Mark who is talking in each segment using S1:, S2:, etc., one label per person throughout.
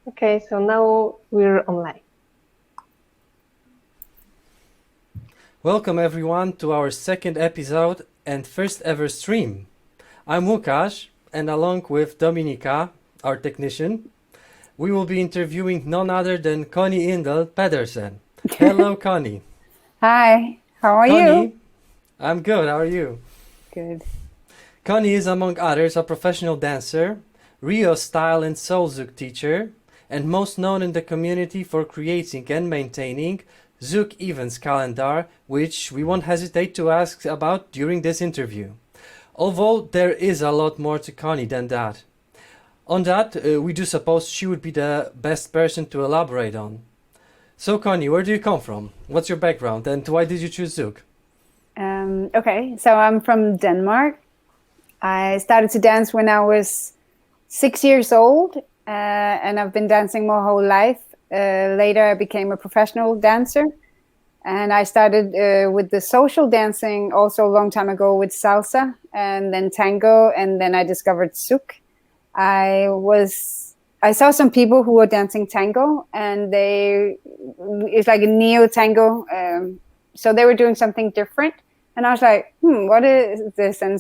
S1: Okay, so now we're online.
S2: Welcome everyone to our second episode and first ever stream. I'm Łukasz, and along with Dominika, our technician, we will be interviewing none other than Connie Yndal Pedersen. Hello, Connie.
S3: Hi, how are you?
S2: Connie, I'm good. How are you?
S3: Good.
S2: Connie is, among others, a professional dancer, Rio style and soul Zouk teacher, and most known in the community for creating and maintaining Zouk events calendar, which we won't hesitate to ask about during this interview. Although there is a lot more to Connie than that. On that, we do suppose she would be the best person to elaborate on. So Connie, where do you come from? What's your background and why did you choose Zouk?
S3: Okay, so I'm from Denmark. I started to dance when I was 6 years old, and I've been dancing my whole life. Later, I became a professional dancer, and I started with the social dancing also a long time ago with salsa, and then tango, and then I discovered Zouk. I saw some people who were dancing tango, and it's like a neo tango. So they were doing something different. And I was like, what is this? And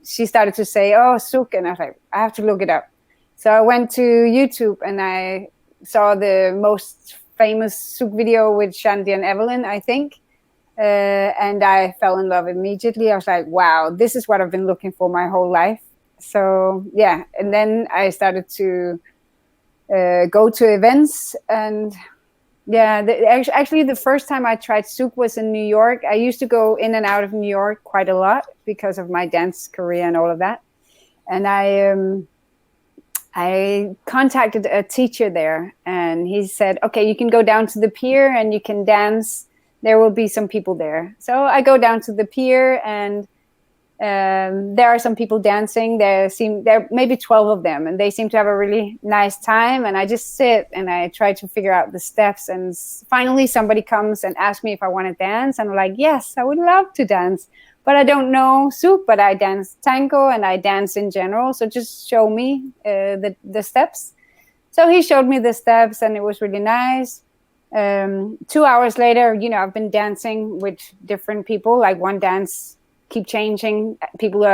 S3: she started to say, oh, Zouk. And I was like, I have to look it up. So I went to YouTube and I saw the most famous Zouk video with Shandy and Evelyn, I think. And I fell in love immediately. I was like, wow, this is what I've been looking for my whole life. So, yeah. And then I started to go to events and actually, the first time I tried Zouk was in New York. I used to go in and out of New York quite a lot because of my dance career and all of that. And I contacted a teacher there, and he said, "Okay, you can go down to the pier and you can dance. There will be some people there." So I go down to the pier, and there are some people dancing. There are maybe 12 of them, and they seem to have a really nice time. And I just sit and I try to figure out the steps. And finally, somebody comes and asks me if I want to dance. And I'm like, yes, I would love to dance, but I don't know Zouk, but I dance tango and I dance in general. So just show me the steps. So he showed me the steps, and it was really nice. 2 hours later, I've been dancing with different people, like one dance keep changing. People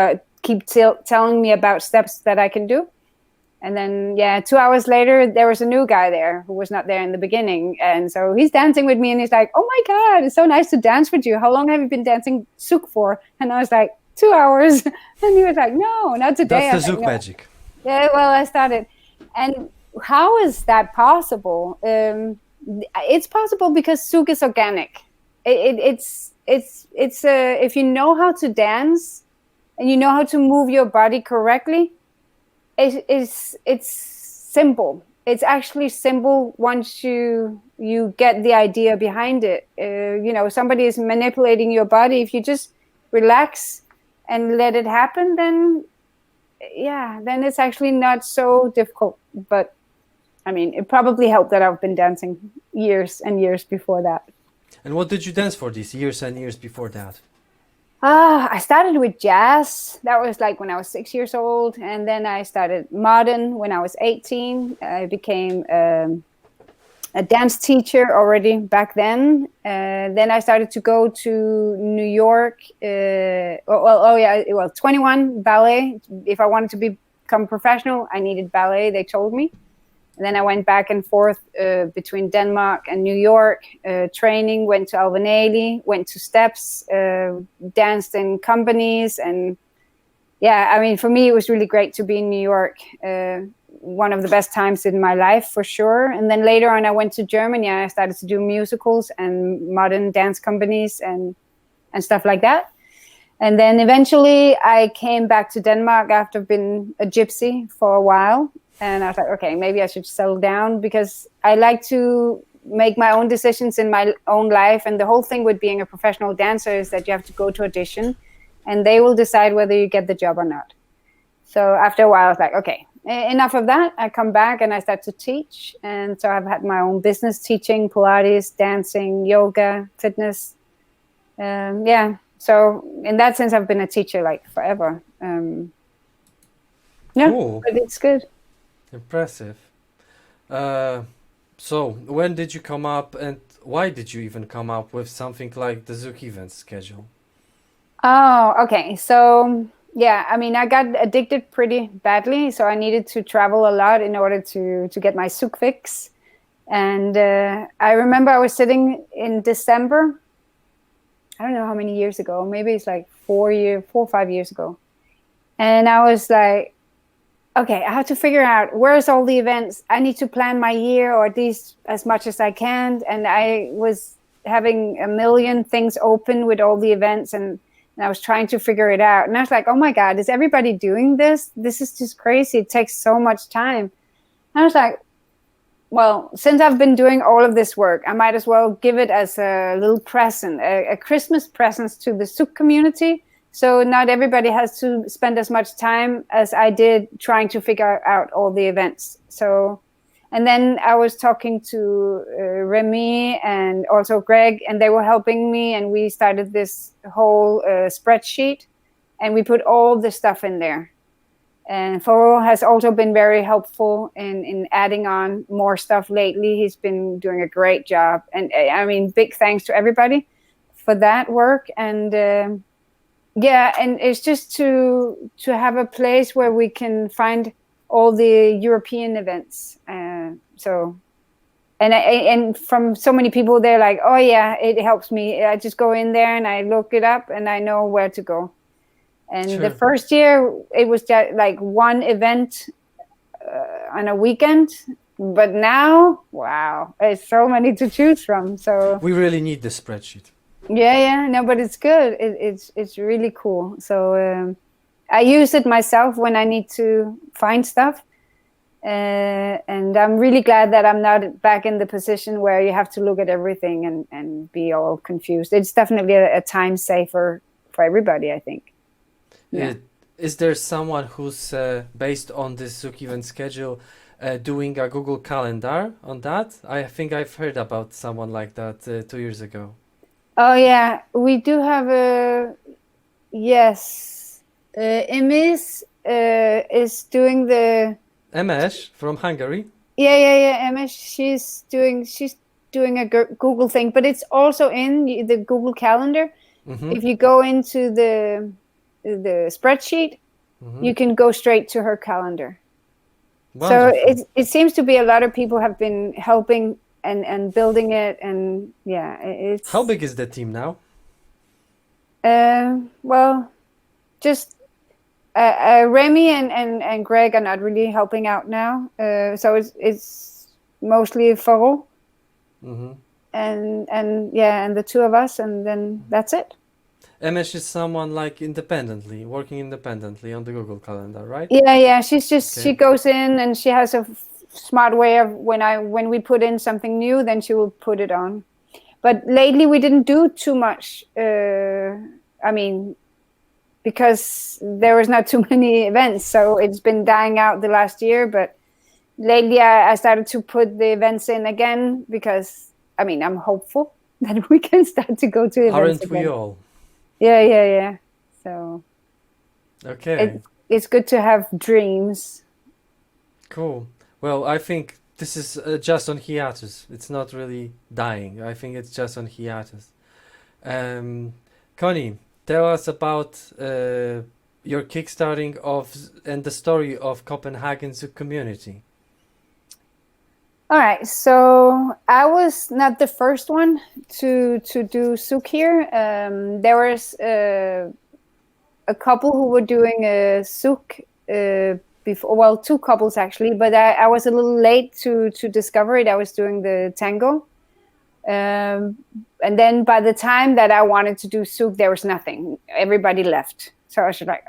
S3: keep telling me about steps that I can do. And then, 2 hours later, there was a new guy there who was not there in the beginning. And so he's dancing with me and he's like, oh my God, it's so nice to dance with you. How long have you been dancing Zouk for? And I was like, 2 hours. And he was like, no, not today.
S2: That's the Zouk magic.
S3: Yeah, well, I started. And how is that possible? It's possible because Zouk is organic. It's if you know how to dance and you know how to move your body correctly, it's simple. It's actually simple once you get the idea behind it. Somebody is manipulating your body. If you just relax and let it happen, then it's actually not so difficult. But I mean, it probably helped that I've been dancing years and years before that.
S2: And what did you dance for these years and years before that?
S3: I started with jazz. That was like when I was 6 years old. And then I started modern when I was 18. I became a dance teacher already back then. Then I started to go to New York. 21 ballet. If I wanted to become professional, I needed ballet, they told me. And then I went back and forth between Denmark and New York, training, went to Albanelli, went to Steps, danced in companies. And for me, it was really great to be in New York. One of the best times in my life, for sure. And then later on, I went to Germany. I started to do musicals and modern dance companies and stuff like that. And then eventually I came back to Denmark after being a gypsy for a while. And I was like, okay, maybe I should settle down because I like to make my own decisions in my own life. And the whole thing with being a professional dancer is that you have to go to audition and they will decide whether you get the job or not. So after a while, I was like, okay, enough of that. I come back and I start to teach. And so I've had my own business teaching, Pilates, dancing, yoga, fitness. So in that sense, I've been a teacher like forever.
S2: Cool.
S3: But it's good.
S2: Impressive. So when did you come up, and why did you even come up with something like the Zouk event schedule?
S3: Oh, okay. So yeah, I mean, I got addicted pretty badly, so I needed to travel a lot in order to get my Zouk fix. And I remember I was sitting in December. I don't know how many years ago. Maybe it's like 4 or 5 years ago. And I was like, okay, I have to figure out where's all the events. I need to plan my year, or at least as much as I can. And I was having a million things open with all the events, and I was trying to figure it out. And I was like, oh my God, is everybody doing this? This is just crazy. It takes so much time. And I was like, well, since I've been doing all of this work, I might as well give it as a little present, a Christmas present to the Zouk community. So not everybody has to spend as much time as I did trying to figure out all the events. So, and then I was talking to Remy and also Greg, and they were helping me, and we started this whole spreadsheet, and we put all the stuff in there. And Foro has also been very helpful in adding on more stuff lately. He's been doing a great job. And I mean, big thanks to everybody for that work. And yeah, and it's just to have a place where we can find all the European events. And from so many people, they're like, oh yeah, it helps me. I just go in there and I look it up and I know where to go. And
S2: Sure.
S3: the first year, it was just like one event on a weekend. But now, wow, there's so many to choose from. So
S2: We really need this spreadsheet.
S3: yeah, no, but it's good. It's really cool. So I use it myself when I need to find stuff. And I'm really glad that I'm not back in the position where you have to look at everything and be all confused. It's definitely a time saver for everybody, I think. Yeah.
S2: Is there someone who's based on this Zouk event schedule doing a Google Calendar on that? I think I've heard about someone like that 2 years ago.
S3: Oh yeah, we do have a yes. Emis is doing the
S2: Emes from Hungary.
S3: yeah. Emis, she's doing a Google thing, but it's also in the Google Calendar.
S2: Mm-hmm.
S3: If you go into the spreadsheet,
S2: Mm-hmm.
S3: you can go straight to her calendar.
S2: Wonderful.
S3: So it seems to be a lot of people have been helping and building it, and yeah, it's
S2: How big is the team now?
S3: well, just Remy and Greg are not really helping out now, so it's mostly Faro
S2: Mm-hmm.
S3: and yeah, and the two of us, and then that's it.
S2: Emes is someone like working independently on the Google Calendar, right?
S3: Yeah, she's just
S2: Okay.
S3: she goes in and she has a smart way of when we put in something new, then she will put it on. But lately we didn't do too much. I mean, because there was not too many events, so it's been dying out the last year. But lately I started to put the events in again because I mean I'm hopeful that we can start to go to events
S2: Aren't
S3: again.
S2: we all?
S3: Yeah. So
S2: Okay.
S3: it's good to have dreams.
S2: Cool. Well, I think this is just on hiatus. It's not really dying. I think it's just on hiatus. Connie, tell us about your kickstarting and the story of Copenhagen Zouk community.
S3: All right, so I was not the first one to do Zouk here. There was a couple who were doing a Zouk before. Well, two couples actually, but I was a little late to discover it. I was doing the tango, and then by the time that I wanted to do Zouk, there was nothing. Everybody left. So I was just like,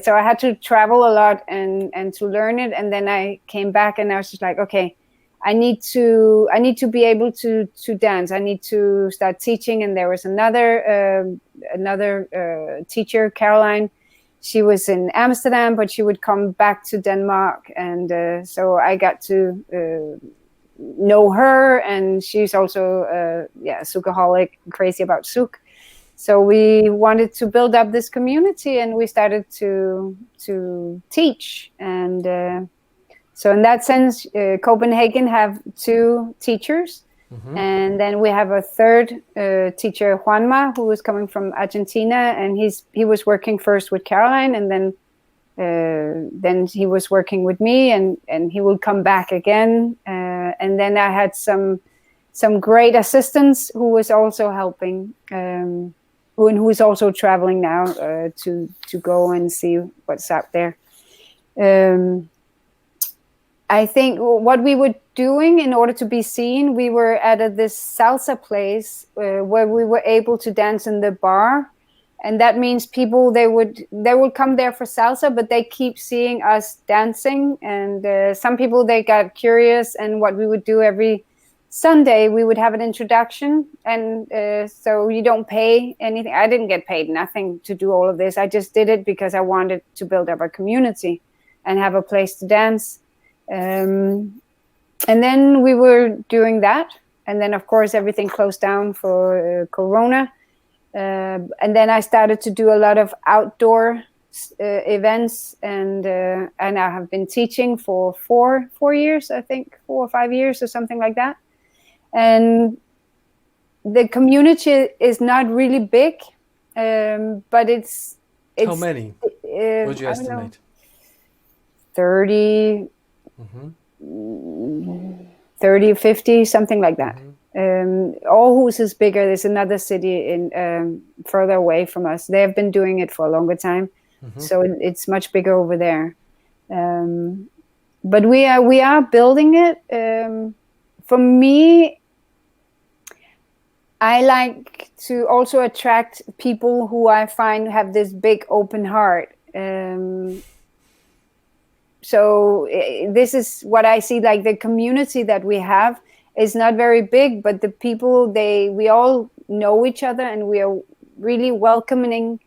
S3: so I had to travel a lot and to learn it. And then I came back and I was just like, okay, I need to be able to dance. I need to start teaching. And there was another teacher, Caroline. She was in Amsterdam, but she would come back to Denmark, and so I got to know her. And she's also a Zoukaholic, crazy about Zouk. So we wanted to build up this community, and we started to teach. And So in that sense, Copenhagen have 2 teachers. And then we have a third teacher, Juanma, who is coming from Argentina, and he was working first with Caroline, and then he was working with me, and he will come back again. And then I had some great assistants who was also helping, who is also traveling now to go and see what's out there. I think what we were doing in order to be seen, we were at this salsa place where we were able to dance in the bar. And that means people, they would come there for salsa, but they keep seeing us dancing. And some people, they got curious. And what we would do every Sunday, we would have an introduction. And so you don't pay anything. I didn't get paid nothing to do all of this. I just did it because I wanted to build up a community and have a place to dance. And then we were doing that. And then, of course, everything closed down for Corona. And then I started to do a lot of outdoor events. And I have been teaching for 4 years, I think, 4 or 5 years or something like that. And the community is not really big, but it's
S2: how many would you estimate?
S3: 30, 30, 50, something like that. Aarhus is bigger. There's another city in further away from us. They have been doing it for a longer time, so it's much bigger over there. But we are building it. For me, I like to also attract people who I find have this big open heart. So this is what I see, like the community that we have is not very big, but the people, we all know each other, and we are really welcoming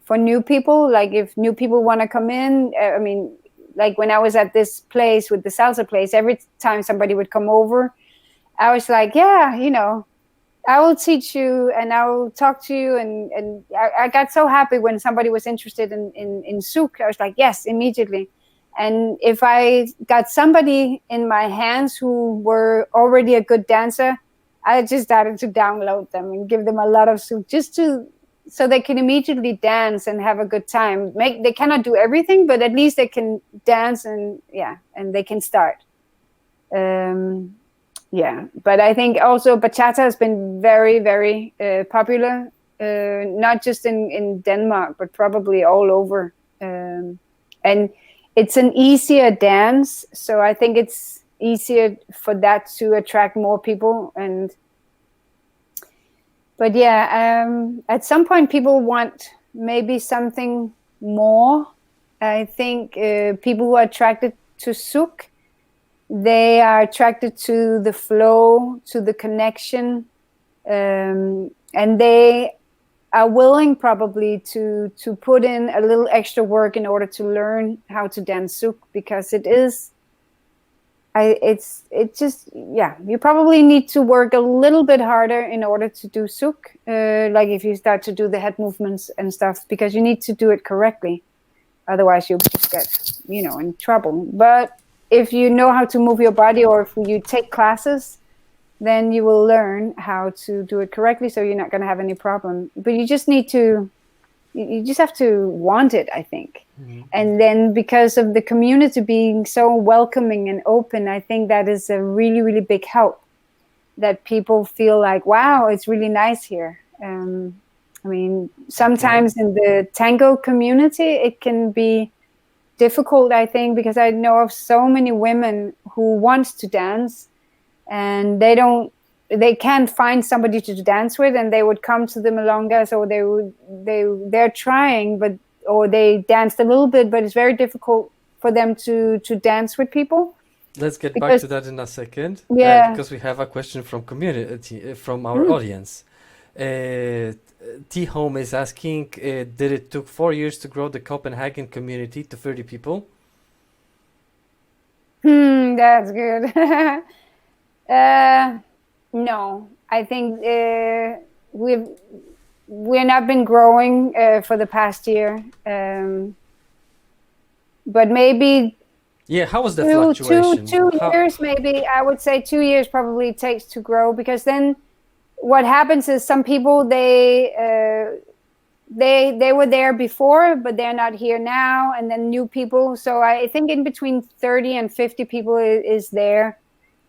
S3: for new people. Like if new people want to come in, I mean, like when I was at this place with the salsa place, every time somebody would come over, I was like, yeah, I will teach you and I will talk to you. And I got so happy when somebody was interested in Zouk. I was like, yes, immediately. And if I got somebody in my hands who were already a good dancer, I just started to download them and give them a lot of Zouk so they can immediately dance and have a good time. They cannot do everything, but at least they can dance and they can start. But I think also bachata has been very, very popular, not just in Denmark, but probably all over. And it's an easier dance, so I think it's easier for that to attract more people. But at some point people want maybe something more. I think people who are attracted to Zouk, they are attracted to the flow, to the connection, and they are willing probably to put in a little extra work in order to learn how to dance Zouk, because you probably need to work a little bit harder in order to do Zouk, like if you start to do the head movements and stuff, because you need to do it correctly. Otherwise you'll just get, in trouble. But if you know how to move your body, or if you take classes, then you will learn how to do it correctly, so you're not going to have any problem. But you just have to want it, I think. And then because of the community being so welcoming and open, I think that is a really, really big help, that people feel like, wow, it's really nice here. I mean, sometimes in the tango community, it can be difficult, I think, because I know of so many women who want to dance, and they can't find somebody to dance with, and they would come to the milongas, or they're trying, or they danced a little bit, but it's very difficult for them to dance with people.
S2: Let's get back to that in a second. Because we have a question from from our audience. T Home is asking, did it took 4 years to grow the Copenhagen community to 30 people?
S3: That's good. No, I think we've not been growing for the past year, but maybe
S2: Yeah, how was the fluctuation?
S3: Two years maybe. I would say 2 years probably takes to grow, because then what happens is some people they were there before, but they're not here now, and then new people. So I think in between 30 and 50 people is there,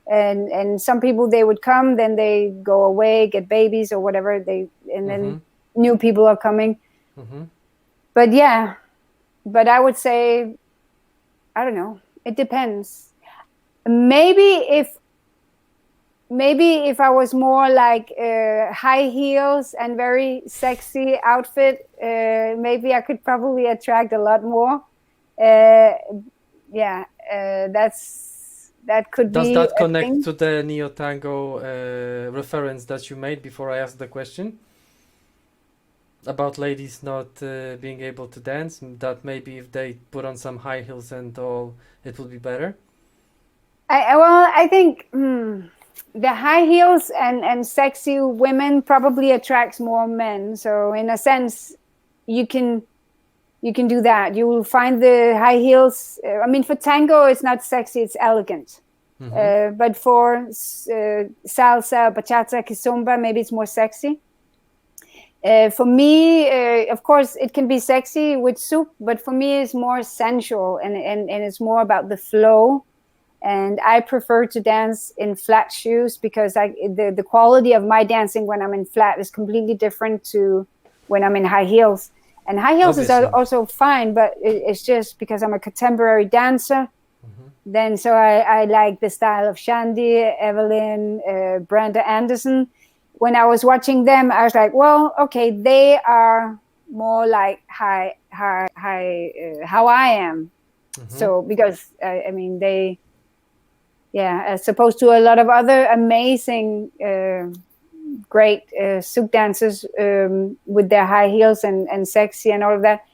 S3: and some people they would come, then they go away, get babies or whatever. Then new people are coming. But yeah, but I would say, I don't know. It depends. Maybe if I was more like high heels and very sexy outfit, maybe I could probably attract a lot more. That could be.
S2: Does that connect to the neo-tango reference that you made before I asked the question? About ladies not being able to dance, that maybe if they put on some high heels and all, it would be better?
S3: I think the high heels and sexy women probably attracts more men. So in a sense, you can do that. You will find the high heels. I mean, for tango, it's not sexy; it's elegant. But for salsa, bachata, kizomba, maybe it's more sexy. For me, of course, it can be sexy with Zouk, but for me, it's more sensual and it's more about the flow. And I prefer to dance in flat shoes, because the quality of my dancing when I'm in flat is completely different to when I'm in high heels. And high heels is also fine, but it's just because I'm a contemporary dancer. Then so I like the style of Shandy, Evelyn, Brenda Anderson. When I was watching them, I was like, well, okay, they are more like how I am. So because I mean they, as opposed to a lot of other amazing, great Zouk dancers with their high heels and sexy and all of that.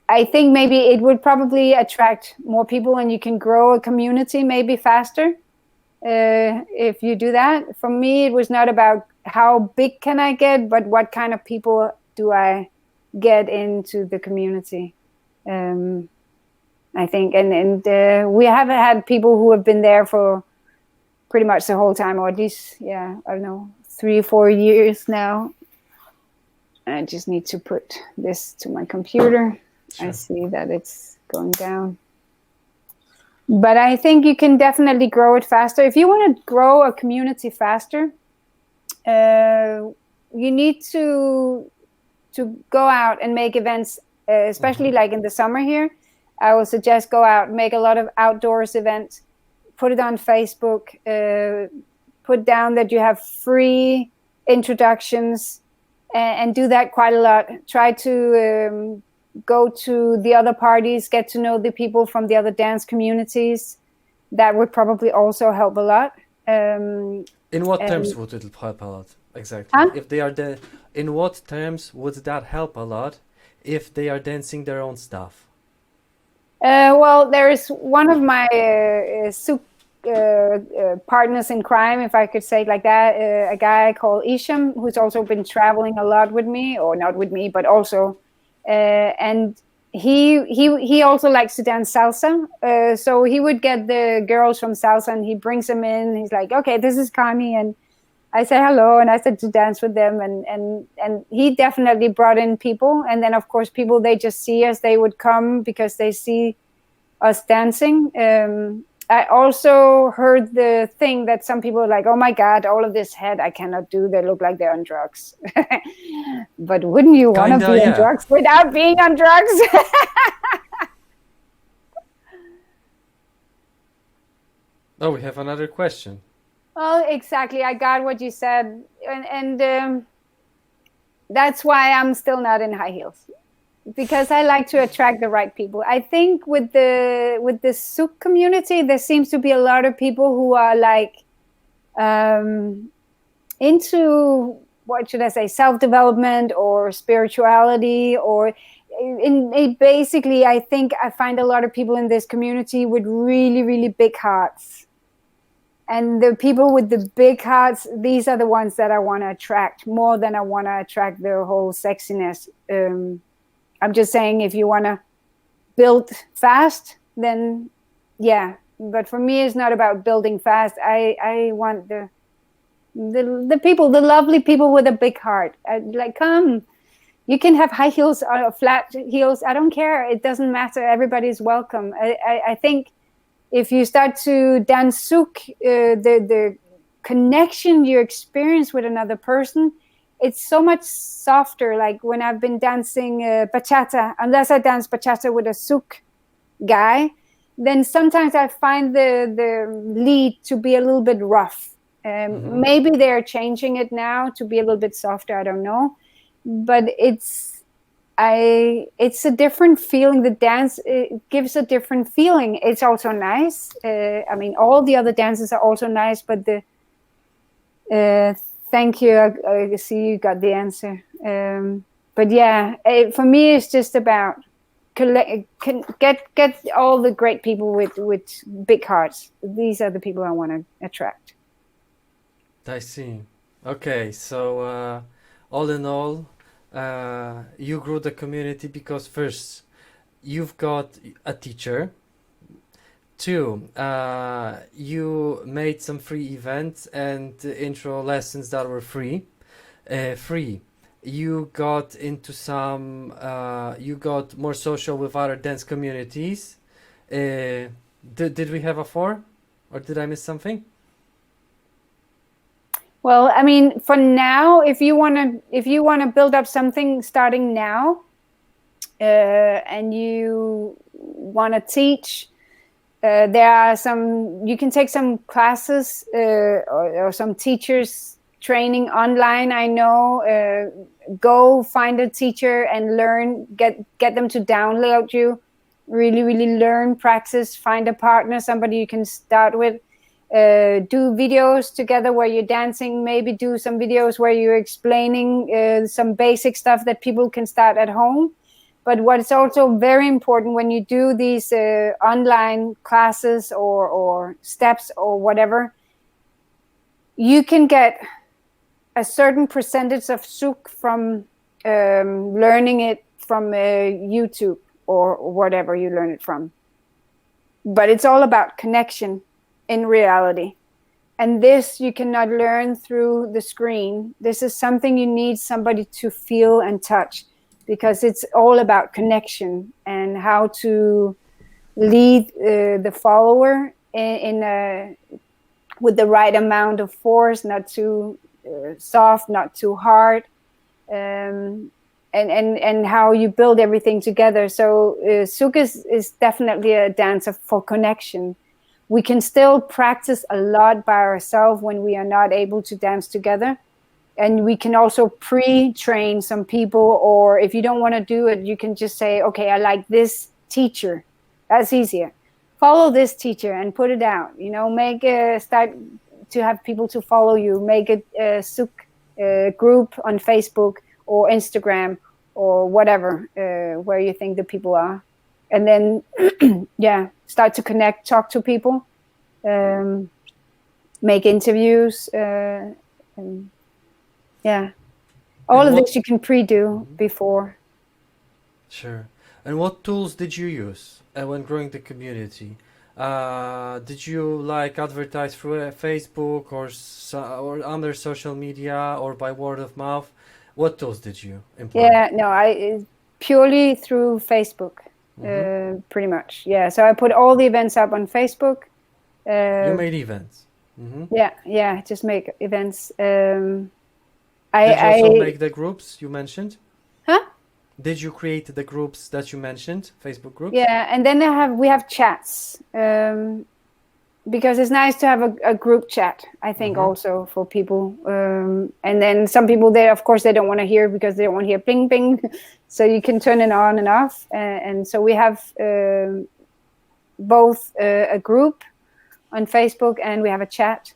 S3: I think maybe it would probably attract more people, and you can grow a community maybe faster if you do that. For me, it was not about how big can I get, but what kind of people do I get into the community. I think, and we have had people who have been there for pretty much the whole time, or at least, I don't know, 3 or 4 years now. I just need to put this to my computer. Sure. I see that it's going down. But I think you can definitely grow it faster. If you want to grow a community faster, you need to go out and make events, especially like in the summer here. I would suggest go out, make a lot of outdoors events, put it on Facebook, put down that you have free introductions, and do that quite a lot. Try to go to the other parties, get to know the people from the other dance communities. That would probably also help a lot.
S2: In what terms would it help a lot? Exactly. If they are in what terms would that help a lot if they are dancing their own stuff?
S3: Well, there is one of my Zouk partners in crime, if I could say it like that, a guy called Isham, who's also been traveling a lot with me, or not with me, but also, and he also likes to dance salsa. So he would get the girls from salsa and he brings them in. He's like, okay, this is Connie, and I said hello, and I said to dance with them, and he definitely brought in people. And then of course people, they just see us, they would come because they see us dancing. I also heard the thing that some people are like, oh my God, all of this head I cannot do, they look like they're on drugs. But wouldn't you want to be on drugs without being on drugs?
S2: Oh, we have another question.
S3: Well, exactly. I got what you said, and that's why I'm still not in high heels, because I like to attract the right people. I think with the Zouk community, there seems to be a lot of people who are like into, what should I say, self-development or spirituality, or basically, I think I find a lot of people in this community with really, really big hearts. And the people with the big hearts, these are the ones that I want to attract more than I want to attract the whole sexiness. I'm just saying, if you want to build fast, then yeah, but for me, it's not about building fast. I want the people, the lovely people with a big heart. Like, come, you can have high heels or flat heels. I don't care. It doesn't matter. Everybody's welcome. I think if you start to dance Zouk, the connection you experience with another person, it's so much softer. Like when I've been dancing bachata, unless I dance bachata with a Zouk guy, then sometimes I find the lead to be a little bit rough. Maybe they're changing it now to be a little bit softer. I don't know, but it's a different feeling. The dance, it gives a different feeling. It's also nice. I mean, all the other dances are also nice, but thank you. I see you got the answer. But yeah, for me, it's just about get all the great people with big hearts. These are the people I want to attract.
S2: I see. Okay, so all in all, you grew the community because first, you've got a teacher. Two, you made some free events and intro lessons that were free. Free. You got into some. You got more social with other dance communities. Did we have a four, or did I miss something?
S3: Well, I mean, for now, if you wanna build up something starting now, and you wanna teach, there are some. You can take some classes or some teachers training online. I know. Go find a teacher and learn. Get them to download you. Really learn, practice. Find a partner, somebody you can start with. Do videos together where you're dancing. Maybe do some videos where you're explaining some basic stuff that people can start at home. But what's also very important when you do these online classes or steps or whatever, you can get a certain percentage of Zouk from learning it from YouTube or whatever you learn it from. But it's all about connection in reality. And this you cannot learn through the screen. This is something you need somebody to feel and touch, because it's all about connection and how to lead the follower with the right amount of force, not too soft, not too hard, and how you build everything together. So Zouk is definitely a dance for connection. We can still practice a lot by ourselves when we are not able to dance together. And we can also pre-train some people, or if you don't want to do it, you can just say, okay, I like this teacher. That's easier. Follow this teacher and put it out. You know, start to have people to follow you. Make a Zouk group on Facebook or Instagram or whatever, where you think the people are. And then, start to connect, talk to people, make interviews. All of this you can pre-do before.
S2: Sure. And what tools did you use when growing the community? Did you advertise through Facebook or other social media or by word of mouth? What tools did you employ?
S3: I purely through Facebook. Pretty much, so I put all the events up on Facebook.
S2: You made events.
S3: Just make events.
S2: Did you also make the groups you mentioned?
S3: Huh?
S2: Did you create the groups that you mentioned, Facebook groups?
S3: Yeah, and then we have chats, because it's nice to have a group chat, I think, also for people. And then some people, they don't want to hear, because they don't want to hear ping ping. So you can turn it on and off. And so we have both a group on Facebook and we have a chat.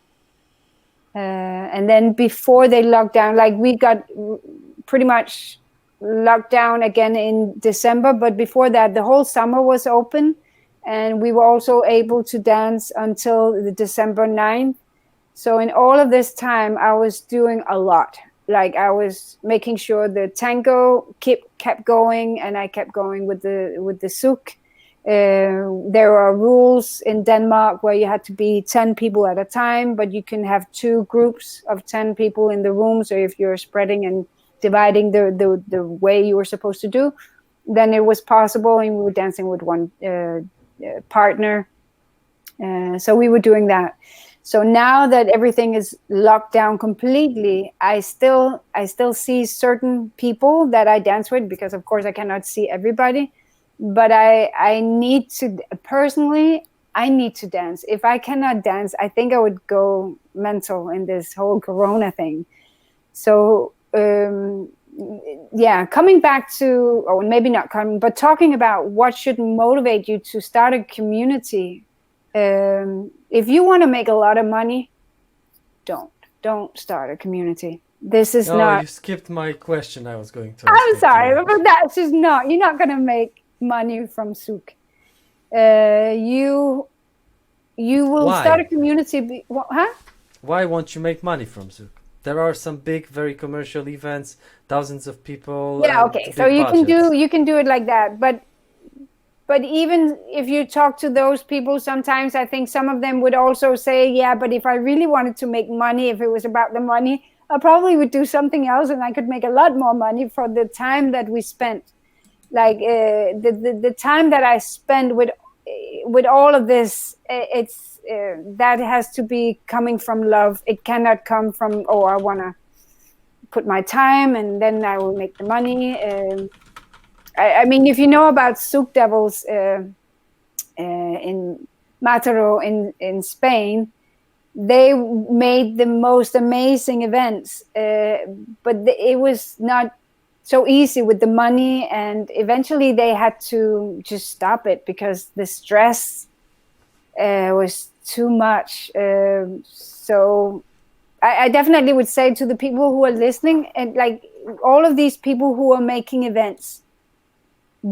S3: And then before they locked down, we got pretty much locked down again in December. But before that, the whole summer was open. And we were also able to dance until the December 9th. So in all of this time, I was doing a lot. I was making sure the tango kept going, and I kept going with the Zouk. There are rules in Denmark where you had to be 10 people at a time, but you can have 2 groups of 10 people in the room. So if you're spreading and dividing the way you were supposed to do, then it was possible, and we were dancing with one partner. So we were doing that. So now that everything is locked down completely, I still see certain people that I dance with, because of course I cannot see everybody. But I need to, personally, I need to dance. If I cannot dance, I think I would go mental in this whole Corona thing. So coming back to, or maybe not coming, but talking about what should motivate you to start a community. If you want to make a lot of money, don't start a community. This is not.
S2: You skipped my question. I was going to.
S3: I'm sorry, but that's just not. You're not going to make money from Zouk. You will start a community.
S2: Why won't you make money from Zouk? There are some big, very commercial events, thousands of people.
S3: Yeah, okay. So you can do it like that, but even if you talk to those people, sometimes I think some of them would also say, yeah, but if I really wanted to make money, if it was about the money, I probably would do something else, and I could make a lot more money for the time that we spent. Like the time that I spend with all of this, it's that has to be coming from love. It cannot come from, oh, I want to put my time and then I will make the money. I mean, if you know about Zouk Devils in Mataró in Spain, they made the most amazing events, but it was not so easy with the money, and eventually they had to just stop it because the stress was too much. So I definitely would say to the people who are listening, and like all of these people who are making events,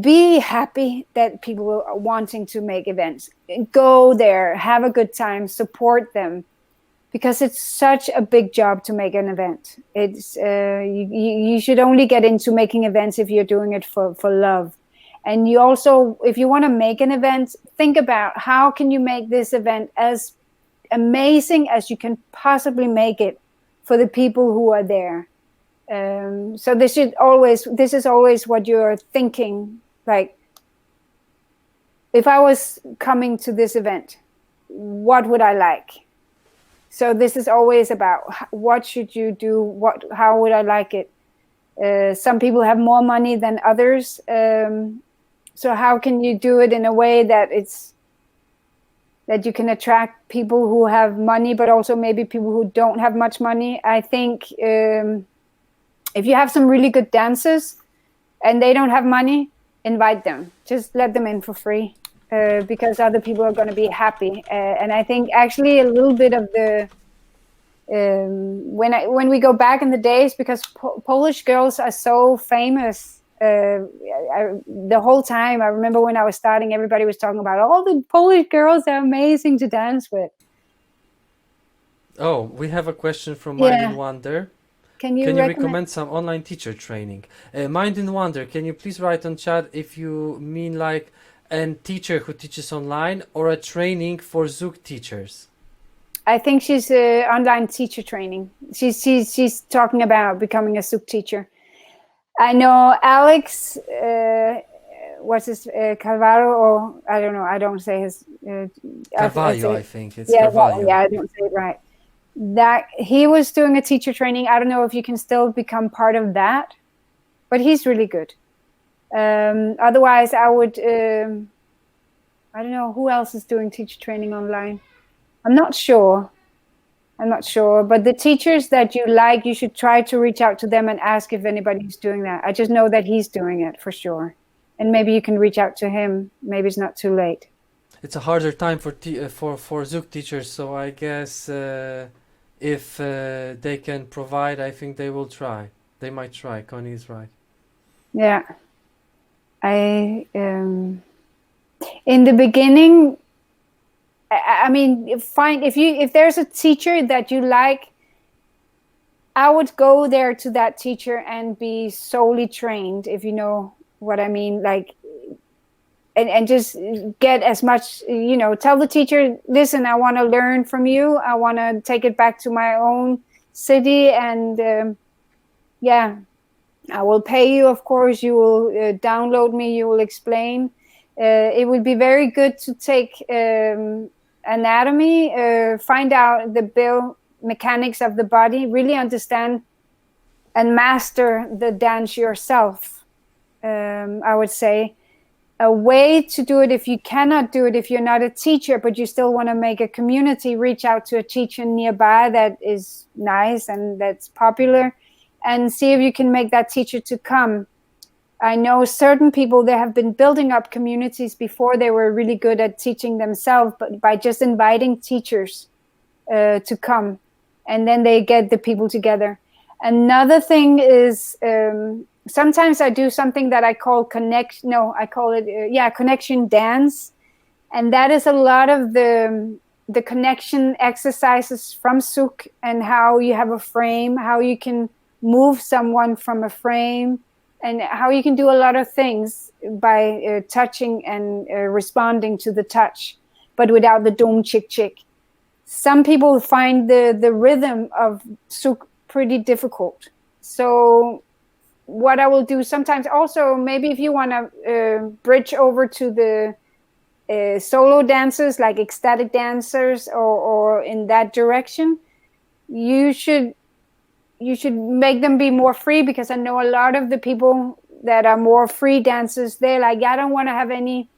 S3: be happy that people are wanting to make events. Go there, have a good time, support them, because it's such a big job to make an event. It's you should only get into making events if you're doing it for love. And you also, if you want to make an event, think about how can you make this event as amazing as you can possibly make it for the people who are there. So this is always what you're thinking. Like, if I was coming to this event, what would I like? So this is always about what should you do? How would I like it? Some people have more money than others. So how can you do it in a way that you can attract people who have money, but also maybe people who don't have much money? I think if you have some really good dancers and they don't have money, invite them. Just let them in for free. Because other people are going to be happy, and I think actually a little bit of the when we go back in the days, because Polish girls are so famous. The whole time I remember when I was starting, everybody was talking about all the Polish girls are amazing to dance with.
S2: Oh, we have a question from Mind and Wonder.
S3: Can you
S2: recommend some online teacher training? Mind and Wonder, can you please write on chat if you mean like a teacher who teaches online or a training for Zouk teachers?
S3: I think she's online teacher training. She's talking about becoming a Zouk teacher. I know Alex, what's his Calvaro, or I don't know. I don't say his
S2: Carvalho. I think it's Carvalho.
S3: Yeah, I don't say it right. That he was doing a teacher training. I don't know if you can still become part of that, but he's really good. Otherwise, I would, I don't know who else is doing teacher training online. I'm not sure, but the teachers that you like, you should try to reach out to them and ask if anybody's doing that. I just know that he's doing it for sure. And maybe you can reach out to him. Maybe it's not too late.
S2: It's a harder time for Zouk teachers, so I guess if they can provide, I think they will try. They might try. Connie is right.
S3: Yeah. In the beginning, I mean, if there's a teacher that you like, I would go there to that teacher and be solely trained, if you know what I mean. Like, and just get as much, tell the teacher, listen, I want to learn from you. I want to take it back to my own city, and I will pay you, of course. You will download me, you will explain. It would be very good to take anatomy, find out the biomechanics of the body, really understand and master the dance yourself. I would say a way to do it, if you cannot do it, if you're not a teacher, but you still want to make a community, reach out to a teacher nearby that is nice and that's popular, and see if you can make that teacher to come. I know certain people, they have been building up communities before they were really good at teaching themselves, but by just inviting teachers to come, and then they get the people together. Another thing is, sometimes I do something that I call connection dance. And that is a lot of the connection exercises from Zouk, and how you have a frame, how you can move someone from a frame, and how you can do a lot of things by touching and responding to the touch, but without the dum chick chick. Some people find the rhythm of Zouk pretty difficult. So what I will do sometimes also, maybe if you want to bridge over to the solo dancers, like ecstatic dancers, or in that direction, you should make them be more free, because I know a lot of the people that are more free dancers, they're like, I don't want to have any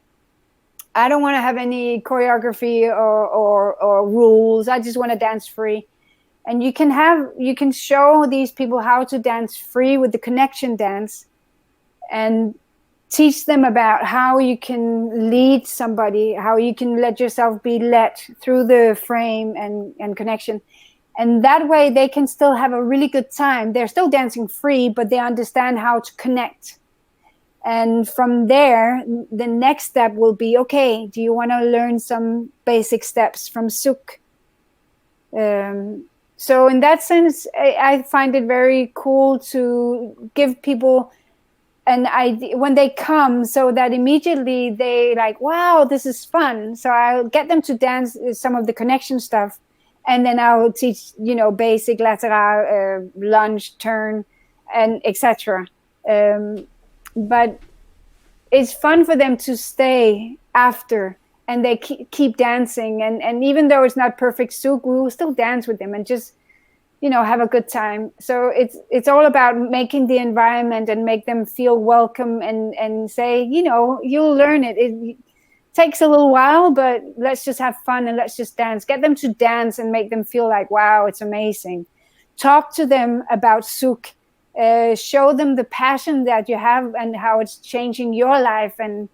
S3: choreography or rules. I just want to dance free. And you can show these people how to dance free with the connection dance, and teach them about how you can lead somebody, how you can let yourself be led through the frame and connection. And that way they can still have a really good time. They're still dancing free, but they understand how to connect. And from there, the next step will be, okay, do you want to learn some basic steps from Zouk? So in that sense, I find it very cool to give people an idea when they come, so that immediately they like, wow, this is fun. So I'll get them to dance some of the connection stuff. And then I'll teach, basic lateral, lunge, turn, and etc. But it's fun for them to stay after, and they keep dancing. And even though it's not perfect Zouk, we will still dance with them and just, have a good time. So it's all about making the environment and make them feel welcome, and say, you'll learn it. It takes a little while, but let's just have fun and let's just dance. Get them to dance and make them feel like, wow, it's amazing. Talk to them about Zouk. Show them the passion that you have and how it's changing your life. And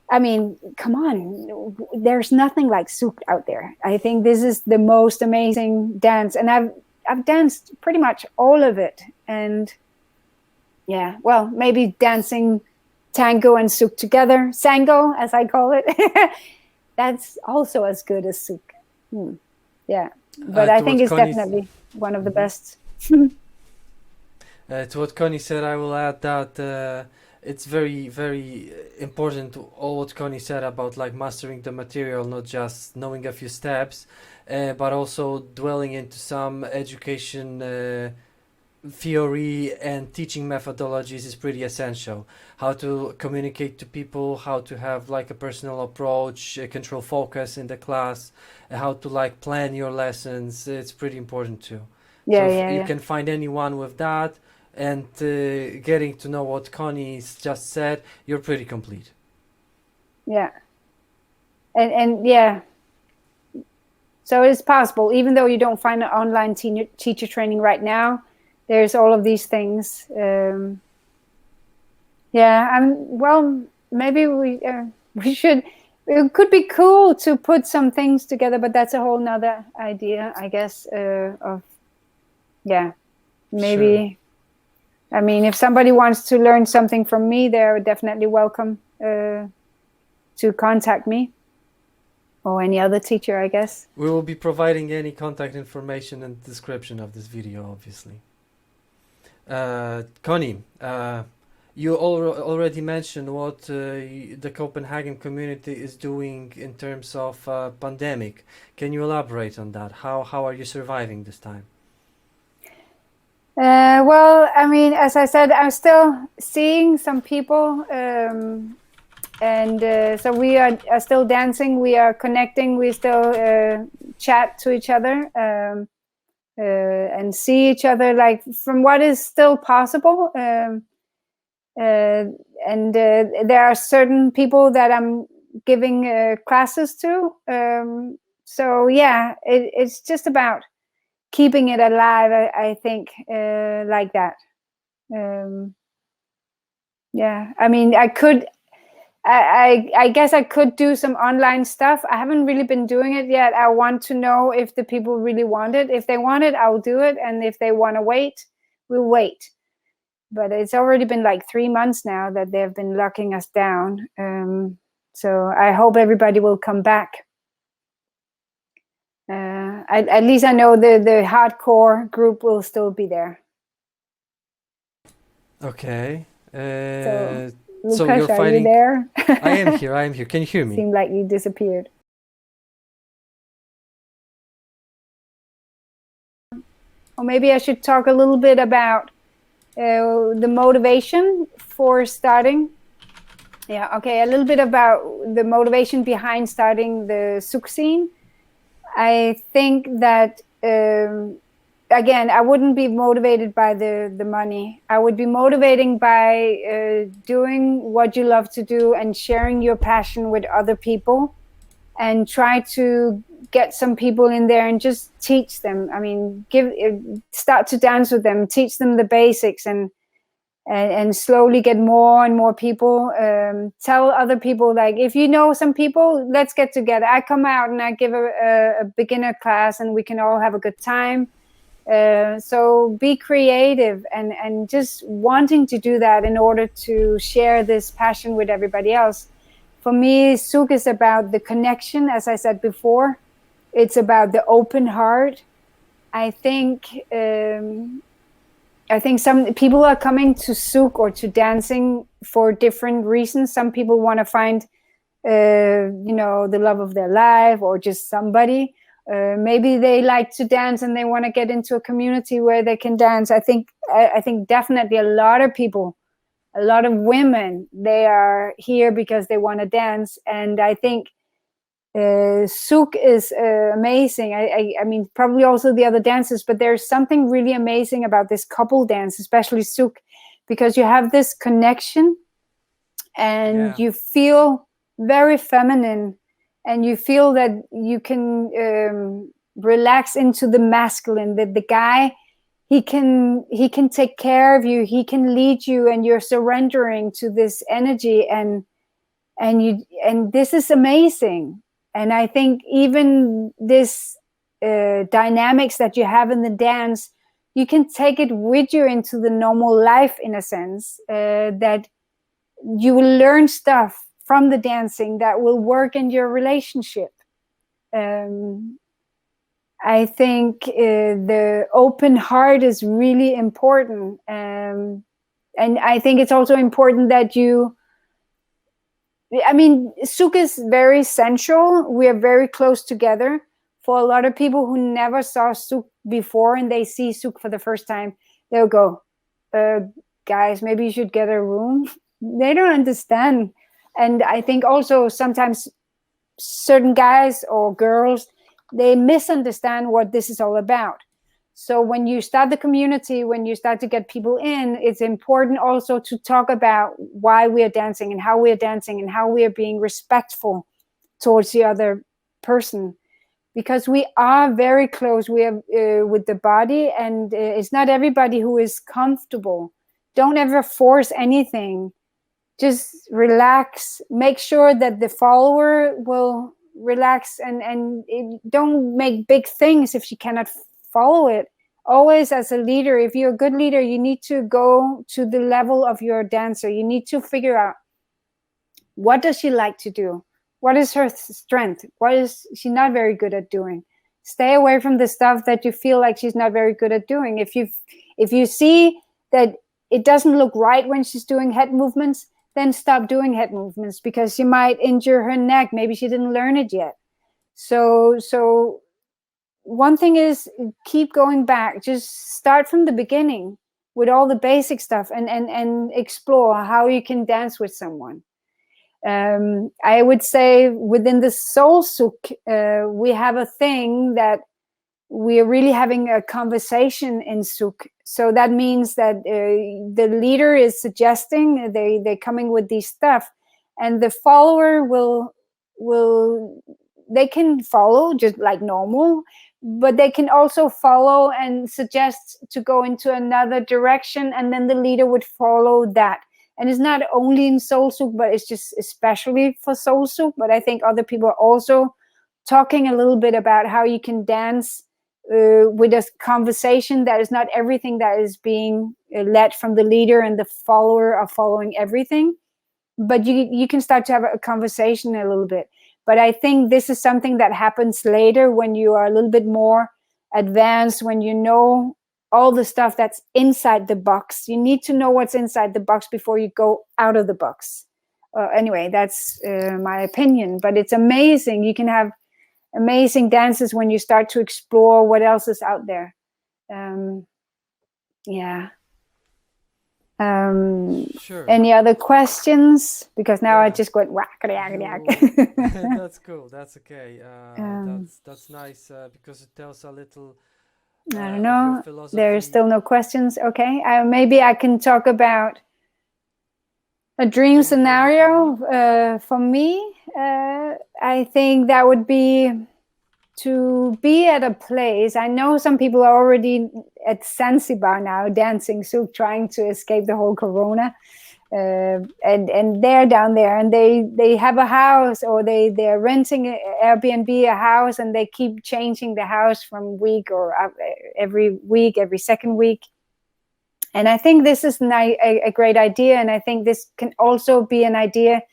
S3: I mean, come on, there's nothing like Zouk out there. I think this is the most amazing dance, and I've danced pretty much all of it. And yeah, well, maybe dancing tango and Zouk together, Sango as I call it, that's also as good as Zouk. Yeah, but I think it's definitely one of the best.
S2: To what Connie said, I will add that it's very, very important, all what Connie said about like mastering the material, not just knowing a few steps, but also dwelling into some education theory and teaching methodologies is pretty essential. How to communicate to people, how to have like a personal approach, control focus in the class, how to like plan your lessons. It's pretty important too. You can find anyone with that, and getting to know what Connie's just said, you're pretty complete.
S3: Yeah. And yeah. So it's possible, even though you don't find an online teacher training right now, there's all of these things. Well, maybe we should. It could be cool to put some things together, but that's a whole nother idea, I guess. Maybe. Sure. I mean, if somebody wants to learn something from me, they're definitely welcome to contact me, or any other teacher, I guess.
S2: We will be providing any contact information in the description of this video, obviously. Connie, You already mentioned what the Copenhagen community is doing in terms of pandemic. Can you elaborate on that? How are you surviving this time?
S3: Well, I mean, as I said, I'm still seeing some people, and so we are still dancing. We are connecting. We still chat to each other and see each other, like from what is still possible. And there are certain people that I'm giving classes to. So yeah, it's just about keeping it alive, I think, like that. Yeah, I mean, I guess I could do some online stuff. I haven't really been doing it yet. I want to know if the people really want it. If they want it, I'll do it. And if they want to wait, we'll wait. But it's already been like 3 months now that they've been locking us down. So I hope everybody will come back. At least I know the hardcore group will still be there.
S2: Okay.
S3: So
S2: So
S3: Łukasz,
S2: you're
S3: are
S2: fighting.
S3: you there?
S2: I am here. I am here. Can you hear me?
S3: Seemed like you disappeared. Or maybe I should talk a little bit about the motivation for starting. Yeah, okay, a little bit about the motivation behind starting the Zouk scene. I think that, again, I wouldn't be motivated by the money. I would be motivating by doing what you love to do and sharing your passion with other people, and try to get some people in there and just teach them. I mean, start to dance with them, teach them the basics, and slowly get more and more people. Tell other people, like, if you know some people, let's get together. I come out and I give a beginner class, and we can all have a good time. So be creative and just wanting to do that in order to share this passion with everybody else. For me, Zouk is about the connection, as I said before. It's about the open heart. I think some people are coming to Zouk or to dancing for different reasons. Some people want to find, the love of their life, or just somebody. Maybe they like to dance and they want to get into a community where they can dance. I think definitely a lot of people, a lot of women, they are here because they want to dance. And I think Zouk is amazing. I mean, probably also the other dances, but there's something really amazing about this couple dance, especially Zouk, because you have this connection, and you feel very feminine, and you feel that you can relax into the masculine. That the guy, he can take care of you, he can lead you, and you're surrendering to this energy, and this is amazing. And I think even this dynamics that you have in the dance, you can take it with you into the normal life, in a sense, that you will learn stuff from the dancing that will work in your relationship. I think the open heart is really important. And I think it's also important that Zouk is very central. We are very close together. For a lot of people who never saw Zouk before and they see Zouk for the first time, they'll go, guys, maybe you should get a room. They don't understand. And I think also sometimes certain guys or girls, they misunderstand what this is all about. So when you start the community, when you start to get people in, it's important also to talk about why we are dancing and how we are dancing and how we are being respectful towards the other person. Because we are very close, we are with the body, and it's not everybody who is comfortable. Don't ever force anything. Just relax. Make sure that the follower will relax, and don't make big things if she cannot follow it. Always, as a leader, if you're a good leader, you need to go to the level of your dancer. You need to figure out, what does she like to do? What is her strength? What is she not very good at doing? Stay away from the stuff that you feel like she's not very good at doing. If you see that it doesn't look right when she's doing head movements, then stop doing head movements, because she might injure her neck. Maybe she didn't learn it yet. So one thing is, keep going back. Just start from the beginning with all the basic stuff, and explore how you can dance with someone. I would say within the Soul Zouk, we have a thing that we are really having a conversation in Zouk. So that means that the leader is suggesting, they're coming with these stuff, and the follower will they can follow just like normal, but they can also follow and suggest to go into another direction, and then the leader would follow that. And it's not only in Soul Zouk, but it's just especially for Soul Zouk. But I think other people are also talking a little bit about how you can dance with a conversation that is not everything that is being led from the leader and the follower are following everything. But you can start to have a conversation a little bit. But I think this is something that happens later, when you are a little bit more advanced, when you know all the stuff that's inside the box. You need to know what's inside the box before you go out of the box. Anyway, that's my opinion. But it's amazing. You can have amazing dances when you start to explore what else is out there. Yeah.
S2: Sure.
S3: Any other questions? Because now I
S2: Yeah.
S3: just got whack.
S2: That's cool. That's okay. That's nice because it tells a little.
S3: I don't
S2: of
S3: know.
S2: your philosophy.
S3: There are still no questions. Okay. Maybe I can talk about a dream scenario for me. I think that would be to be at a place. I know some people are already at Zanzibar now dancing Zouk, trying to escape the whole corona. And they're down there, and they have a house, or they're renting Airbnb a house, and they keep changing the house from week or every week, every second week. And I think this is a great idea, and I think this can also be an idea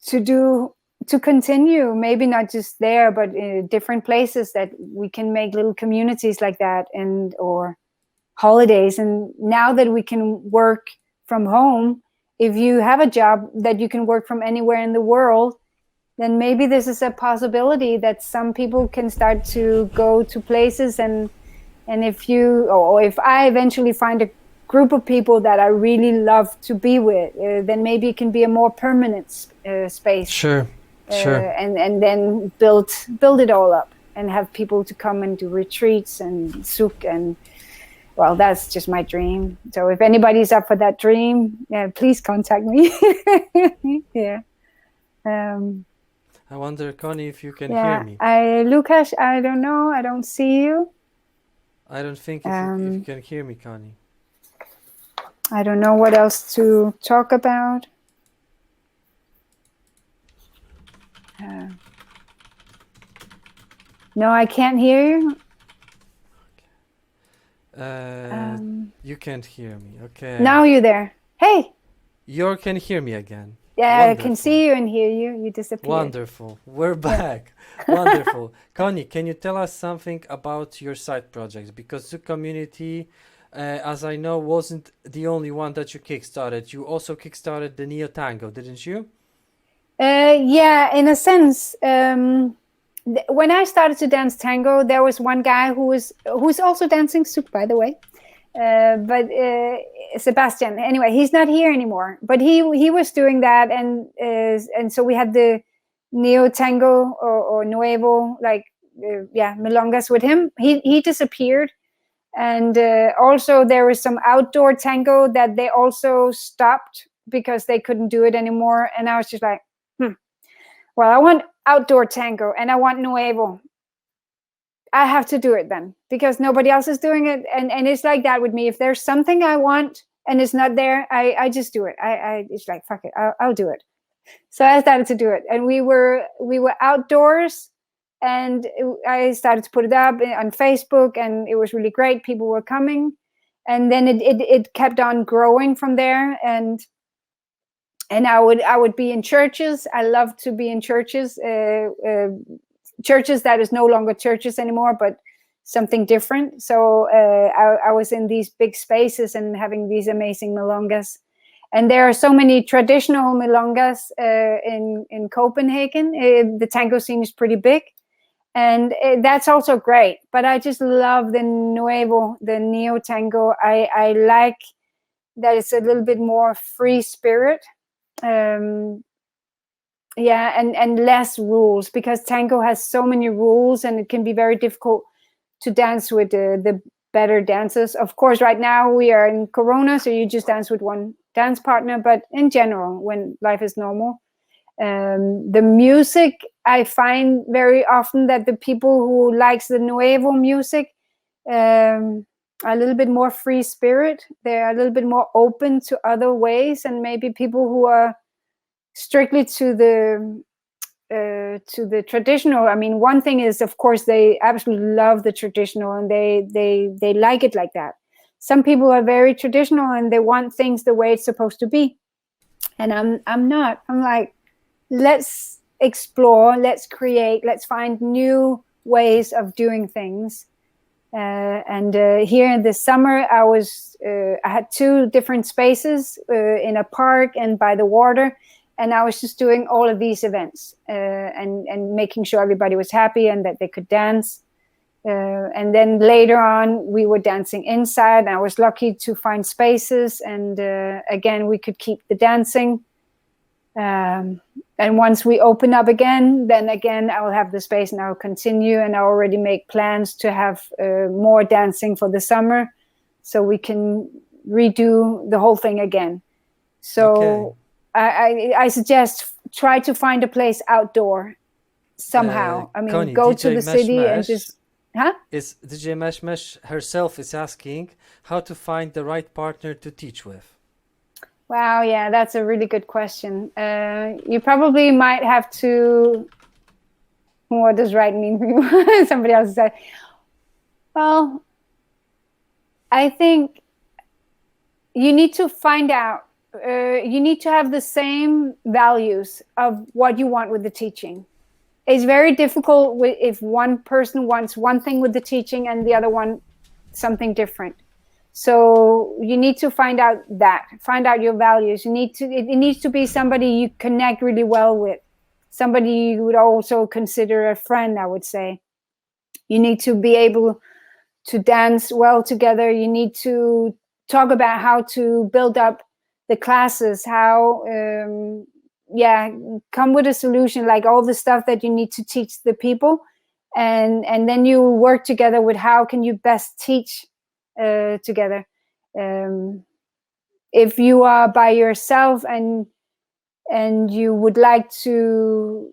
S3: to continue, maybe not just there, but in different places, that we can make little communities like that, or holidays. And now that we can work from home, if you have a job that you can work from anywhere in the world, then maybe this is a possibility that some people can start to go to places. And if I eventually find a group of people that I really love to be with, then maybe it can be a more permanent space.
S2: Sure.
S3: And then build it all up, and have people to come and do retreats and Zouk. And well, that's just my dream. So if anybody's up for that dream, please contact me. Yeah.
S2: I wonder, Connie, if you can hear me.
S3: Łukasz, I don't know. I don't see you.
S2: I don't think if you can hear me, Connie.
S3: I don't know what else to talk about. No, I can't hear you.
S2: You can't hear me. Okay.
S3: Now you're there. Hey.
S2: You can hear me again.
S3: Yeah,
S2: Wonderful.
S3: I can see you and hear you. You disappeared.
S2: Wonderful. We're back. Wonderful. Connie, can you tell us something about your side projects? Because the community, as I know, wasn't the only one that you kickstarted. You also kickstarted the Neo Tango, didn't you?
S3: Yeah, in a sense. When I started to dance tango, there was one guy who's also dancing Zouk, by the way. But Sebastian. Anyway, he's not here anymore. But he was doing that, and so we had the Neo Tango or Nuevo, like milongas with him. He disappeared, and also there was some outdoor tango that they also stopped because they couldn't do it anymore. And I was just like, well, I want outdoor tango and I want Nuevo. I have to do it then, because nobody else is doing it. And it's like that with me. If there's something I want and it's not there, I just do it. It's like, fuck it, I'll do it. So I started to do it. And we were outdoors, and I started to put it up on Facebook, and it was really great. People were coming. And then it kept on growing from there. And I would be in churches. I love to be in churches, churches that is no longer churches anymore, but something different. So I was in these big spaces and having these amazing milongas. And there are so many traditional milongas in Copenhagen. The tango scene is pretty big. And that's also great. But I just love the nuevo, the neo tango. I like that it's a little bit more free spirit. And less rules, because tango has so many rules and it can be very difficult to dance with the better dancers. Of course, right now we are in Corona, so you just dance with one dance partner, but in general, when life is normal, the music, I find very often that the people who likes the nuevo music are a little bit more free spirit. They're a little bit more open to other ways, and maybe people who are strictly to the traditional. I mean, one thing is, of course, they absolutely love the traditional and they like it like that. Some people are very traditional and they want things the way it's supposed to be, and I'm not. I'm like, let's explore, let's create, let's find new ways of doing things. And here in the summer, I had 2 different spaces in a park and by the water. And I was just doing all of these events and making sure everybody was happy and that they could dance. And then later on, we were dancing inside. And I was lucky to find spaces. And again, we could keep the dancing. And once we open up again, then again, I will have the space and I will continue. And I already make plans to have more dancing for the summer, so we can redo the whole thing again. So. Okay. I suggest try to find a place outdoor somehow. I mean,
S2: Connie,
S3: go
S2: DJ
S3: to the city and just...
S2: Is DJ Mesh herself is asking how to find the right partner to teach with.
S3: Wow, yeah, that's a really good question. You probably might have to... What does right mean for you? Somebody else said. Well, I think you need to find out. You need to have the same values of what you want with the teaching. It's very difficult if one person wants one thing with the teaching and the other one something different. So you need to find out your values. It needs to be somebody you connect really well with, somebody you would also consider a friend, I would say. You need to be able to dance well together. You need to talk about how to build up the classes, how come with a solution, like all the stuff that you need to teach the people, and then you work together with how can you best teach together. If you are by yourself and you would like to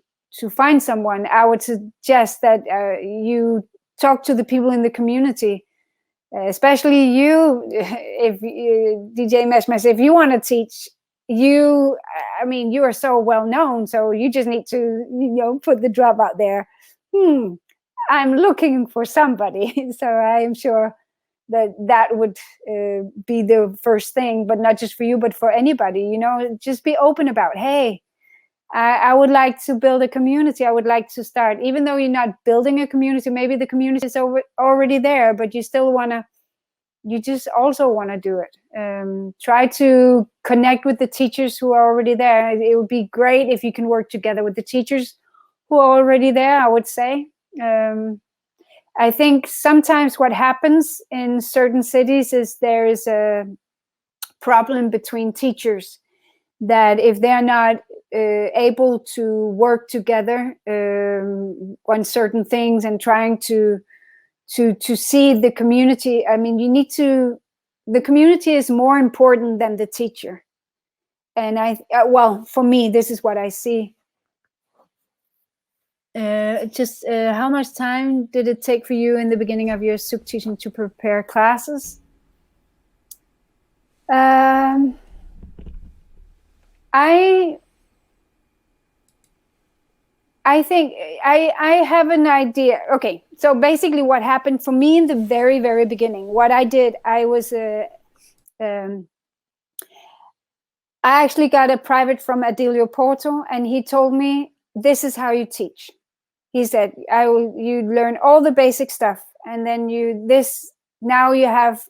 S3: find someone, I would suggest that you talk to the people in the community. Especially you, if DJ Mesh, if you want to teach, you are so well known, so you just need to, put the drop out there. I'm looking for somebody. So I am sure that would be the first thing, but not just for you, but for anybody. Just be open about, hey, I would like to build a community. I would like to start, even though you're not building a community, maybe the community is already there, but you just also want to do it. Try to connect with the teachers who are already there. It would be great if you can work together with the teachers who are already there, I would say. I think sometimes what happens in certain cities is there is a problem between teachers, that if they're not able to work together on certain things and trying to see the community. I mean, the community is more important than the teacher. And for me, this is what I see. How much time did it take for you in the beginning of your Zouk teaching to prepare classes? I think I have an idea. Okay, so basically what happened for me in the very, very beginning, what I did, I actually got a private from Adilio Porto, and he told me, this is how you teach. He said, you learn all the basic stuff, and then now you have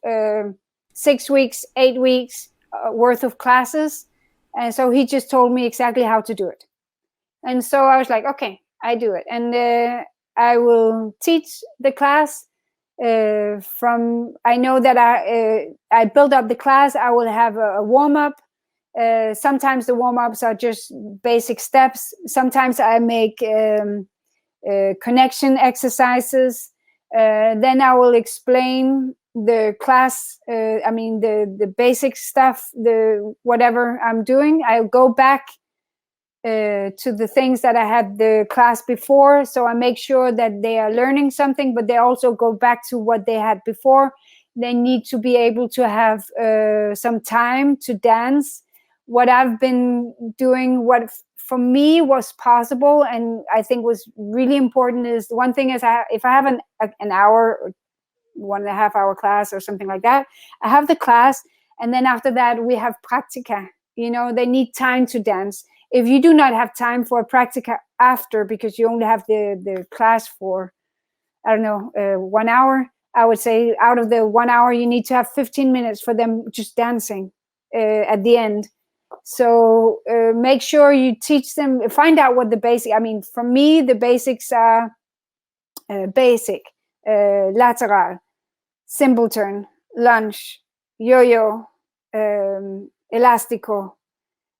S3: 6 weeks, 8 weeks worth of classes. And so he just told me exactly how to do it. And so I was like, okay, I do it. And I will teach the class I know that I build up the class. I will have a warm-up. Sometimes the warm-ups are just basic steps. Sometimes I make connection exercises. Then I will explain the class, the basic stuff, the whatever I'm doing. I'll go back to the things that I had the class before. So I make sure that they are learning something, but they also go back to what they had before. They need to be able to have some time to dance. What I've been doing, what for me was possible and I think was really important, is one thing is if I have an hour or 1.5 hour class or something like that, I have the class, and then after that we have practica. They need time to dance. If you do not have time for a practica after, because you only have the class for, 1 hour, I would say out of the 1 hour, you need to have 15 minutes for them just dancing at the end. So make sure you teach them, find out what the basic, for me, the basics are basic, lateral, simple turn, lunge, yo-yo, elastico,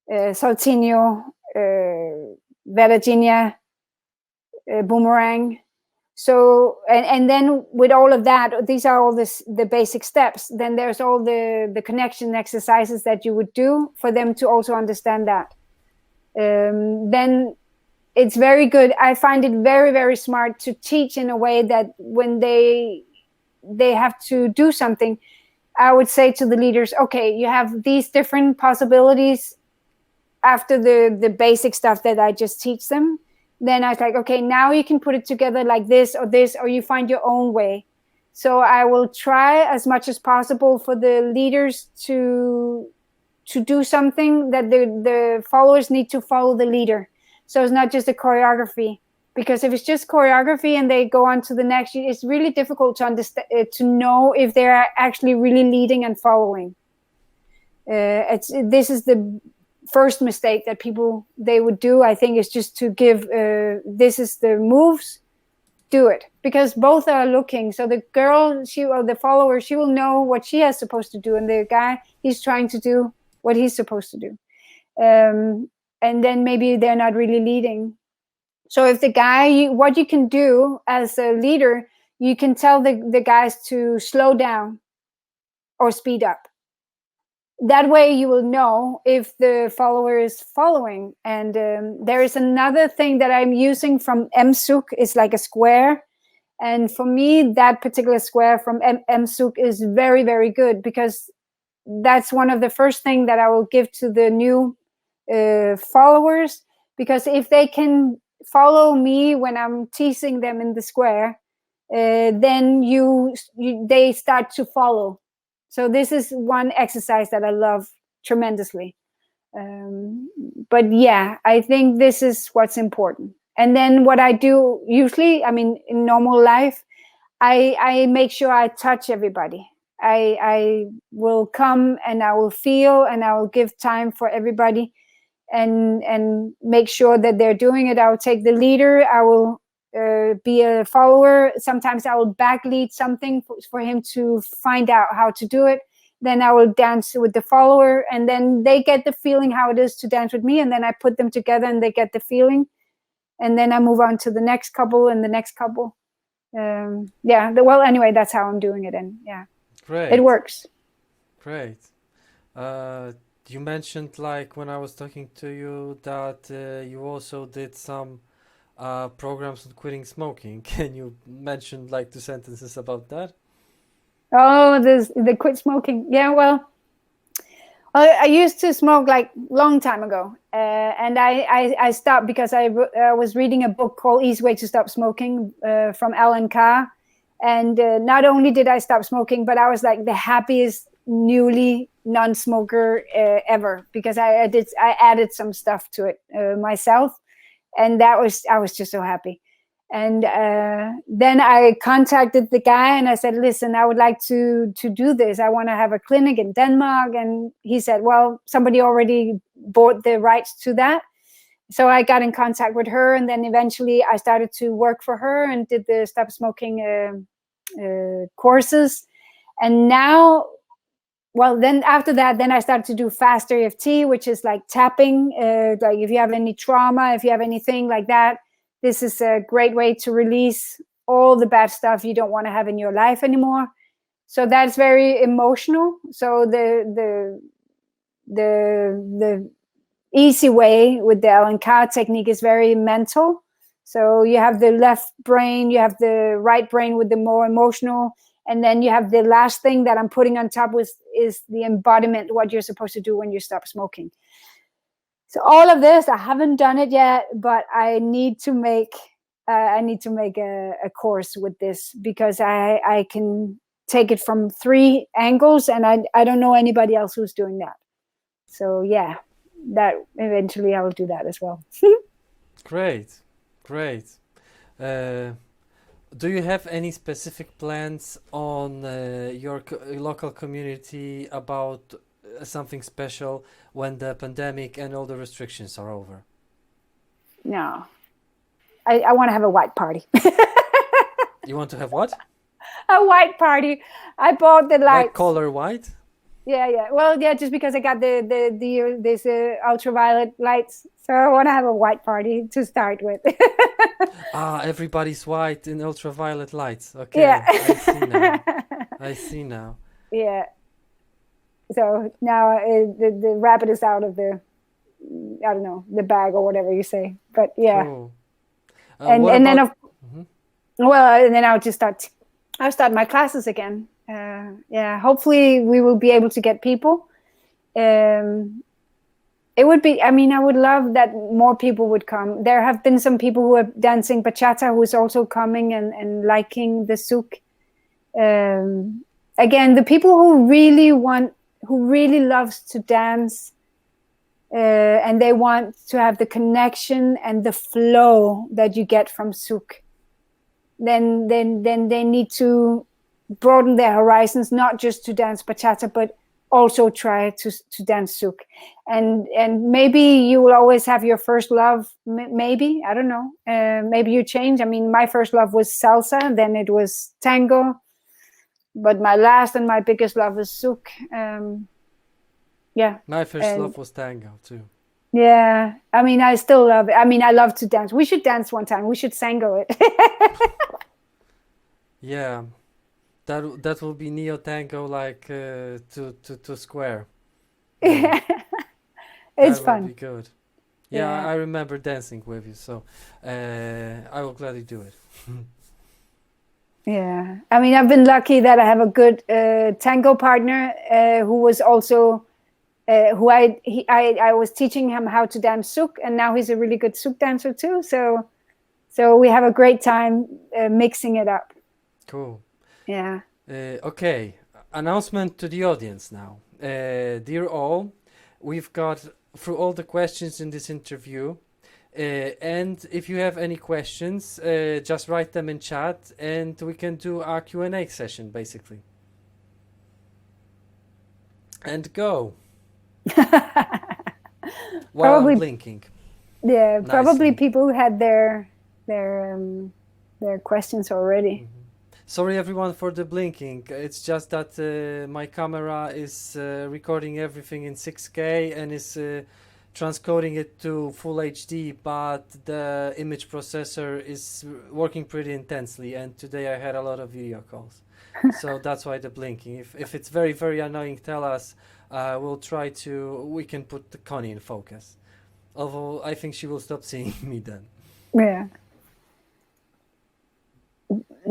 S3: saltinho, Virginia, boomerang. So, and then with all of that, these are all the basic steps. Then there's all the connection exercises that you would do for them to also understand that. Then it's very good. I find it very, very smart to teach in a way that when they have to do something, I would say to the leaders, okay, you have these different possibilities after the basic stuff that I just teach them. Then I was like, okay, now you can put it together like this, or you find your own way. So I will try as much as possible for the leaders to do something that the followers need to follow the leader. So it's not just a choreography, because if it's just choreography and they go on to the next, it's really difficult to understand, to know if they're actually really leading and following. This is the first mistake that they would do, I think, is just to give this is the moves, do it, because both are looking. So the girl, the follower, she will know what she is supposed to do, and the guy, he's trying to do what he's supposed to do, and then maybe they're not really leading. So if the guy, what you can do as a leader, you can tell the guys to slow down or speed up. That way you will know if the follower is following. And there is another thing that I'm using from Zouk. It's like a square. And for me, that particular square from Zouk is very, very good, because that's one of the first things that I will give to the new followers. Because if they can follow me when I'm teasing them in the square, then they start to follow. So this is one exercise that I love tremendously. But yeah, I think this is what's important. And then what I do usually, in normal life, I make sure I touch everybody. I will come and I will feel and I will give time for everybody and make sure that they're doing it. I will take the leader. I will be a follower. Sometimes I will back lead something for him to find out how to do it. Then I will dance with the follower, and then they get the feeling how it is to dance with me, and then I put them together and they get the feeling, and then I move on to the next couple and the next couple. Anyway, that's how I'm doing it, and yeah,
S2: great,
S3: it works.
S2: Great. You mentioned, like, when I was talking to you, that you also did some programs on quitting smoking. Can you mention like 2 sentences about that?
S3: Oh, the quit smoking. Yeah, well, I used to smoke like long time ago, and I stopped because I was reading a book called Easy Way to Stop Smoking from Alan Carr, and not only did I stop smoking, but I was like the happiest newly non-smoker ever, because I added some stuff to it myself. And I was just so happy. And then I contacted the guy and I said, listen, I would like to do this. I want to have a clinic in Denmark. And he said, well, somebody already bought the rights to that. So I got in contact with her, and then eventually I started to work for her and did the stop smoking courses. And now, well, then after that, then I started to do fast EFT, which is like tapping. Like if you have any trauma, if you have anything like that, this is a great way to release all the bad stuff you don't want to have in your life anymore. So that's very emotional. So the easy way with the Alan Carr technique is very mental. So you have the left brain, you have the right brain with the more emotional, and then you have the last thing that I'm putting on top is the embodiment, what you're supposed to do when you stop smoking. So all of this, I haven't done it yet, but I need to make a course with this, because I can take it from 3 angles, and I don't know anybody else who's doing that. So yeah, that eventually I will do that as well.
S2: Great. Do you have any specific plans on your local community about something special when the pandemic and all the restrictions are over?
S3: No, I want to have a white party.
S2: You want to have what?
S3: A white party. I bought the lights.
S2: Like color white?
S3: Yeah. Well, yeah, just because I got this ultraviolet lights, so I want to have a white party to start with.
S2: Everybody's white in ultraviolet lights. Okay,
S3: Yeah.
S2: I see now.
S3: Yeah. So now the rabbit is out of the, I don't know, the bag or whatever you say. But yeah.
S2: Cool.
S3: And then I'll start my classes again. Yeah, hopefully we will be able to get people. It would be, I would love that more people would come. There have been some people who are dancing bachata who is also coming and liking the Zouk. Again, the people who really loves to dance, and they want to have the connection and the flow that you get from Zouk. Then they need to broaden their horizons, not just to dance bachata, but also try to dance Zouk. And maybe you will always have your first love. Maybe, I don't know. Maybe you change. My first love was salsa, then it was tango, but my last and my biggest love is Zouk. Yeah.
S2: My first love was tango too.
S3: Yeah, I still love it. I love to dance. We should dance one time. We should sango it.
S2: Yeah, that will be neo tango, like to square.
S3: Yeah, it's
S2: that
S3: fun.
S2: Will be good. Yeah,
S3: Yeah.
S2: I remember dancing with you, so I will gladly do it.
S3: Yeah, I've been lucky that I have a good tango partner who was also who I was teaching him how to dance Zouk, and now he's a really good Zouk dancer too. So we have a great time mixing it up.
S2: Cool.
S3: Yeah.
S2: Okay, announcement to the audience now. Dear all, we've got through all the questions in this interview, and if you have any questions, just write them in chat and we can do our Q&A session basically. And go. While
S3: Probably-
S2: I'm blinking.
S3: Yeah, probably
S2: Nicely.
S3: people who had their questions already.
S2: Sorry everyone for the blinking. It's just that my camera is recording everything in 6K and is transcoding it to full HD, but the image processor is working pretty intensely, and today I had a lot of video calls. So that's why the blinking. If it's very, very annoying, tell us. We can put the Connie in focus. Although I think she will stop seeing me then.
S3: Yeah.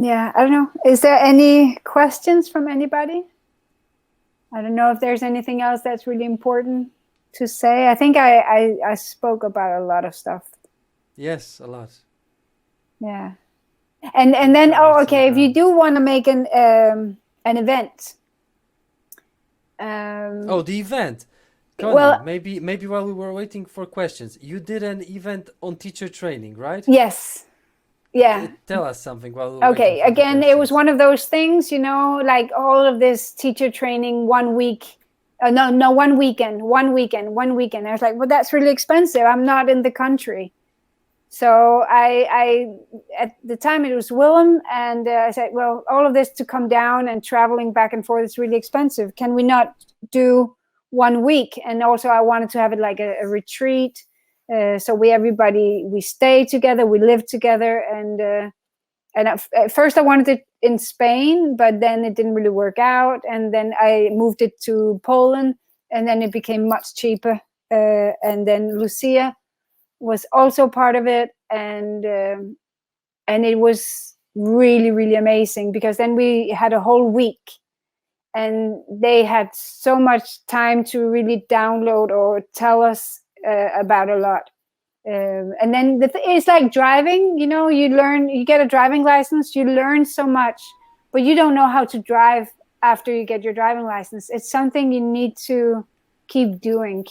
S3: Yeah, I don't know. Is there any questions from anybody? I don't know if there's anything else that's really important to say. I think I spoke about a lot of stuff.
S2: Yes, a lot.
S3: Yeah. And then, okay, if you do want to make an event.
S2: The event. Connie,
S3: Well-
S2: maybe while we were waiting for questions, you did an event on teacher training, right?
S3: Yes. Yeah.
S2: Tell us something while we're
S3: Okay,
S2: waiting for the
S3: again, it was
S2: questions.
S3: one of those things, you know, like all of this teacher training 1 week. No, 1 weekend. I was like, well, that's really expensive. I'm not in the country. So I at the time it was Willem, and I said, well, all of this to come down and traveling back and forth is really expensive. Can we not do 1 week? And also I wanted to have it like a retreat. So we stay together, we live together, and at first I wanted it in Spain, but then it didn't really work out. And then I moved it to Poland, and then it became much cheaper. And then Lucia was also part of it. And it was really, really amazing, because then we had a whole week and they had so much time to really download or tell us about a lot. And then it's like driving, you know, you get a driving license, you learn so much, but you don't know how to drive after you get your driving license. It's something you need to keep doing.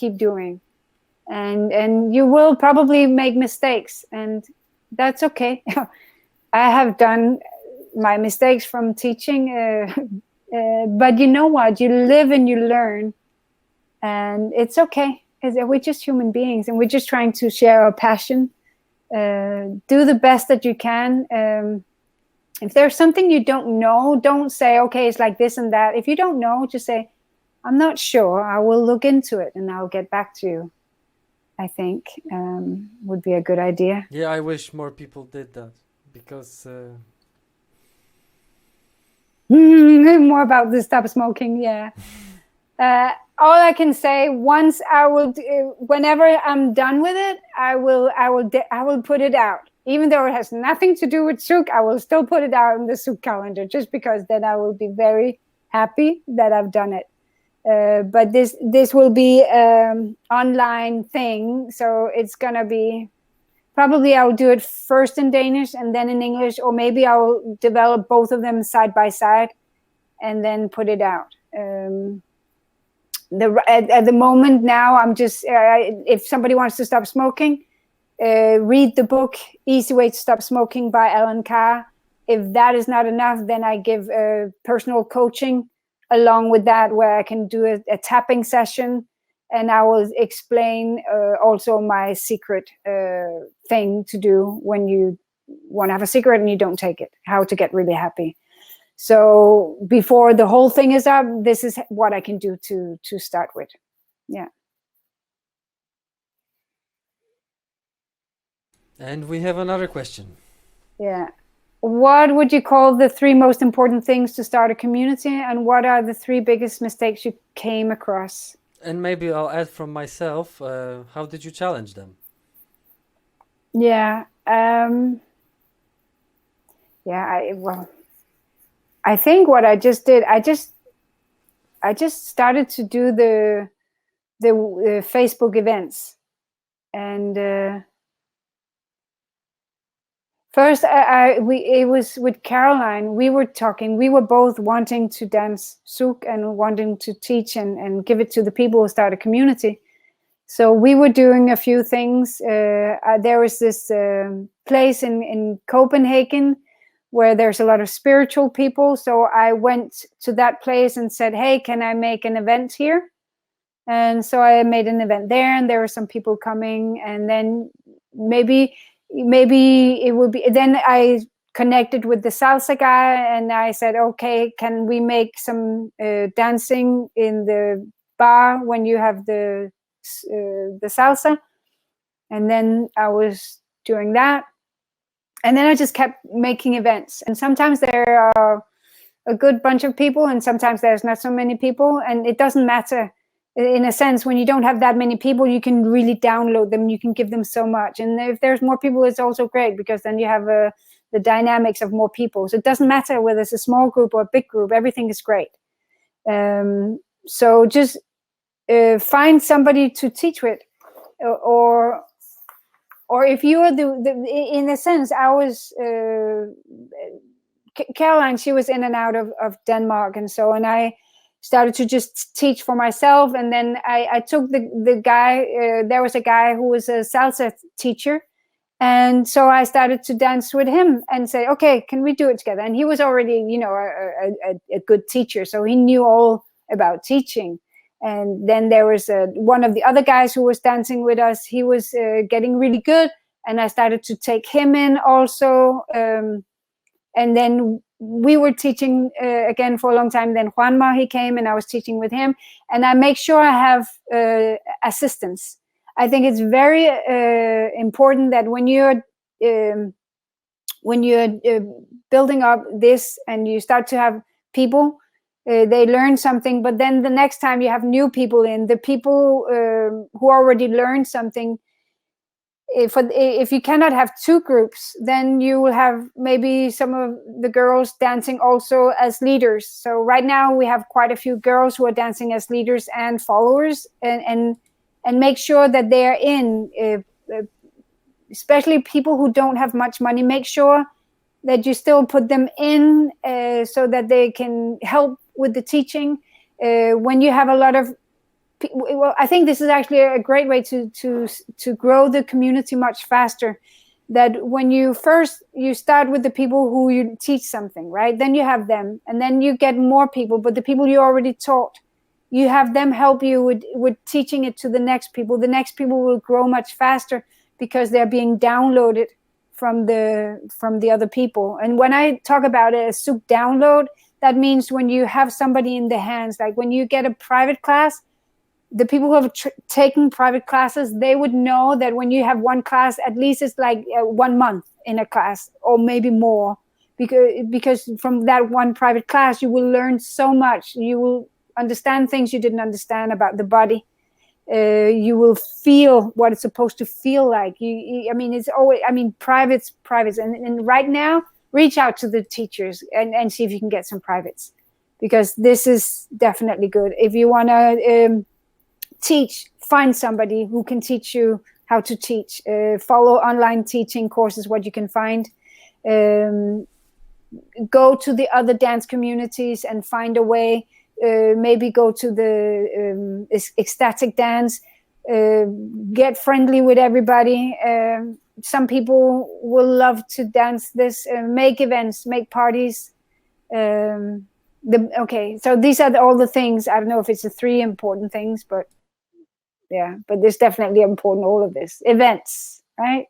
S3: And you will probably make mistakes, and that's okay. I have done my mistakes from teaching, but you know what? You live and you learn, and it's okay. We're just human beings, and we're just trying to share our passion. Do the best that you can. If there's something you don't know, don't say, okay, it's like this and that. If you don't know, just say, I'm not sure. I will look into it and I'll get back to you. I think would be a good idea.
S2: Yeah, I wish more people did that, because
S3: more about the stop smoking. Yeah. All I can say, once I will, whenever I'm done with it, I will put it out. Even though it has nothing to do with Zouk, I will still put it out in the Zouk calendar, just because then I will be very happy that I've done it. But this will be online thing, so it's gonna be, probably I'll do it first in Danish and then in English, or maybe I'll develop both of them side by side and then put it out. At the moment now, I'm just, if somebody wants to stop smoking, read the book Easy Way to Stop Smoking by Alan Carr. If that is not enough, then I give personal coaching along with that, where I can do a tapping session, and I will explain also my secret thing to do when you want to have a cigarette and you don't take it, how to get really happy. So before the whole thing is up, this is what I can do to start with. Yeah.
S2: And we have another question.
S3: Yeah. What would you call the 3 most important things to start a community, and what are the 3 biggest mistakes you came across?
S2: And maybe I'll add from myself, how did you challenge them?
S3: Yeah. I think what I just did, I just started to do the Facebook events, and first it was with Caroline. We were talking. We were both wanting to dance Zouk and wanting to teach and give it to the people who start a community. So we were doing a few things. There was this place in Copenhagen where there's a lot of spiritual people. So I went to that place and said, hey, can I make an event here? And so I made an event there, and there were some people coming, and then maybe it would be, then I connected with the salsa guy, and I said, okay, can we make some dancing in the bar when you have the salsa? And then I was doing that. And then I just kept making events. And sometimes there are a good bunch of people, and sometimes there's not so many people. And it doesn't matter. In a sense, when you don't have that many people, you can really download them. You can give them so much. And if there's more people, it's also great, because then you have the dynamics of more people. So it doesn't matter whether it's a small group or a big group. Everything is great. So just find somebody to teach with, or if you are in a sense, I was Caroline. She was in and out of Denmark, and I started to just teach for myself. And then I took the guy. There was a guy who was a salsa teacher, And so I started to dance with him and say, okay, can we do it together? And he was already, you know, a good teacher. So he knew all about teaching. And then there was one of the other guys who was dancing with us. He was getting really good. And I started to take him in also. And then we were teaching again for a long time. Then Juanma, he came and I was teaching with him. And I make sure I have assistants. I think it's very important that when you're building up this and you start to have people, they learn something, but then the next time you have new people in, the people who already learned something, if you cannot have two groups, then you will have maybe some of the girls dancing also as leaders. So right now we have quite a few girls who are dancing as leaders and followers, and make sure that they are in, especially people who don't have much money. Make sure that you still put them in so that they can help with the teaching. When you have a lot of, well, I think this is actually a great way to grow the community much faster. That when you start with the people who you teach something, right? Then you have them, and then you get more people, but the people you already taught, you have them help you with teaching it to the next people. The next people will grow much faster because they're being downloaded from the other people. And when I talk about a Zouk download, that means when you have somebody in the hands, like when you get a private class, the people who have taken private classes, they would know that when you have one class, at least it's like 1 month in a class or maybe more, because from that one private class, you will learn so much. You will understand things you didn't understand about the body. You will feel what it's supposed to feel like. I mean, it's always, I mean, privates. And right now, reach out to the teachers and see if you can get some privates, because this is definitely good. If you want to teach, find somebody who can teach you how to teach. Follow online teaching courses, what you can find. Go to the other dance communities and find a way. Maybe go to the ecstatic dance, get friendly with everybody. Some people will love to dance this, make events, make parties. Okay, so these are all the things. I don't know if it's the 3 important things, but yeah, but there's definitely important, all of this. Events, right?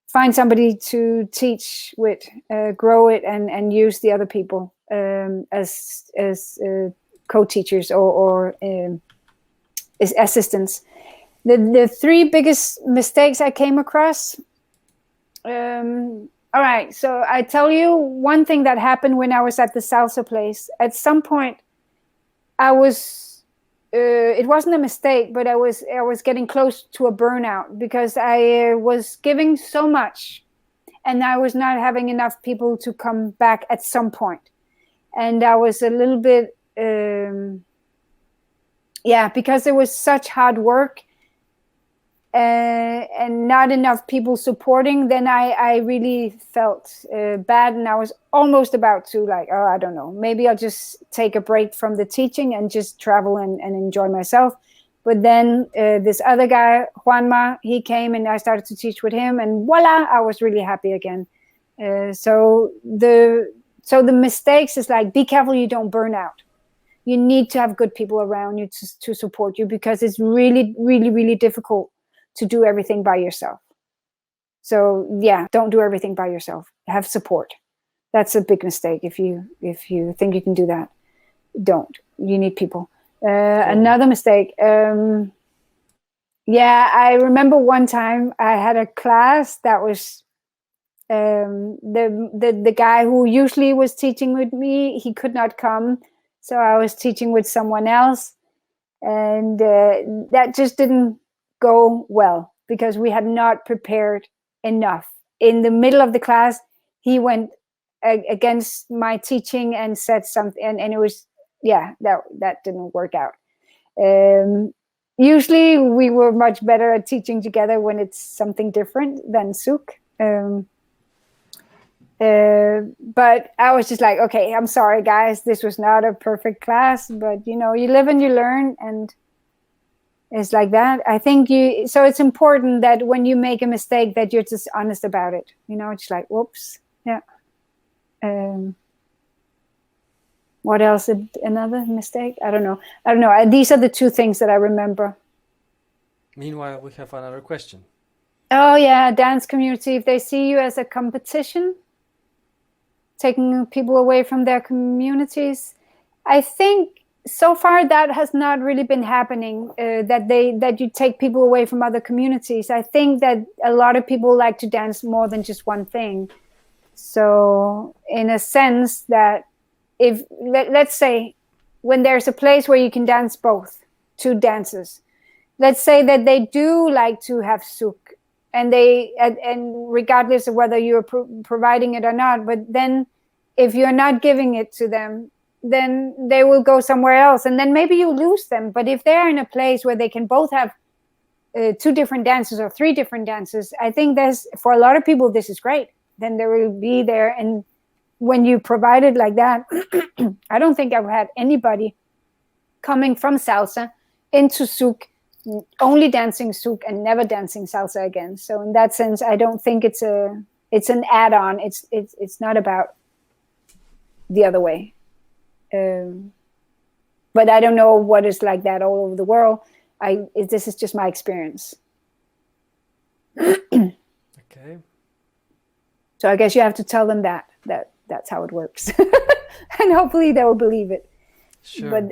S3: Find somebody to teach with, grow it, and use the other people as co-teachers or as assistants. The 3 biggest mistakes I came across. All right, so I tell you one thing that happened when I was at the salsa place. At some point, I was. It wasn't a mistake, but I was getting close to a burnout because I was giving so much, and I was not having enough people to come back at some point. And I was a little bit, because it was such hard work and not enough people supporting, then I really felt bad, and I was almost about to I don't know, maybe I'll just take a break from the teaching and just travel and enjoy myself. But then this other guy, Juanma, he came and I started to teach with him, and voila, I was really happy again. So the mistakes is be careful you don't burn out. You need to have good people around you to support you, because it's really, really, really difficult to do everything by yourself. So yeah, don't do everything by yourself. Have support. That's a big mistake. If you think you can do that, don't. You need people. Another mistake. I remember one time I had a class that was the guy who usually was teaching with me, he could not come, so I was teaching with someone else, and that just didn't go well because we had not prepared enough. In the middle of the class, he went against my teaching and said something, and it was that didn't work out. Usually we were much better at teaching together when it's something different than Zouk. But I was just okay, I'm sorry guys, this was not a perfect class, but you live and you learn, and It's like that. I think so it's important that when you make a mistake that you're just honest about it. It's like, whoops. Yeah. What else? Another mistake? I don't know. These are the two things that I remember.
S2: Meanwhile, we have another question.
S3: Oh yeah, dance community. If they see you as a competition, taking people away from their communities, I think so far that has not really been happening. That you take people away from other communities. I think that a lot of people like to dance more than just one thing. So in a sense that if let's say when there's a place where you can dance both two dances, let's say that they do like to have Zouk, and regardless of whether you're providing it or not, but then if you're not giving it to them, then they will go somewhere else, and then maybe you lose them. But if they're in a place where they can both have two different dances or three different dances, I think for a lot of people this is great. Then they will be there, and when you provide it like that, I don't think I've had anybody coming from salsa into Zouk only dancing Zouk and never dancing salsa again. So in that sense, I don't think it's an add-on. It's not about the other way. But I don't know what is like that all over the world. This is just my experience.
S2: Okay.
S3: So I guess you have to tell them that's how it works, and hopefully they will believe it.
S2: Sure.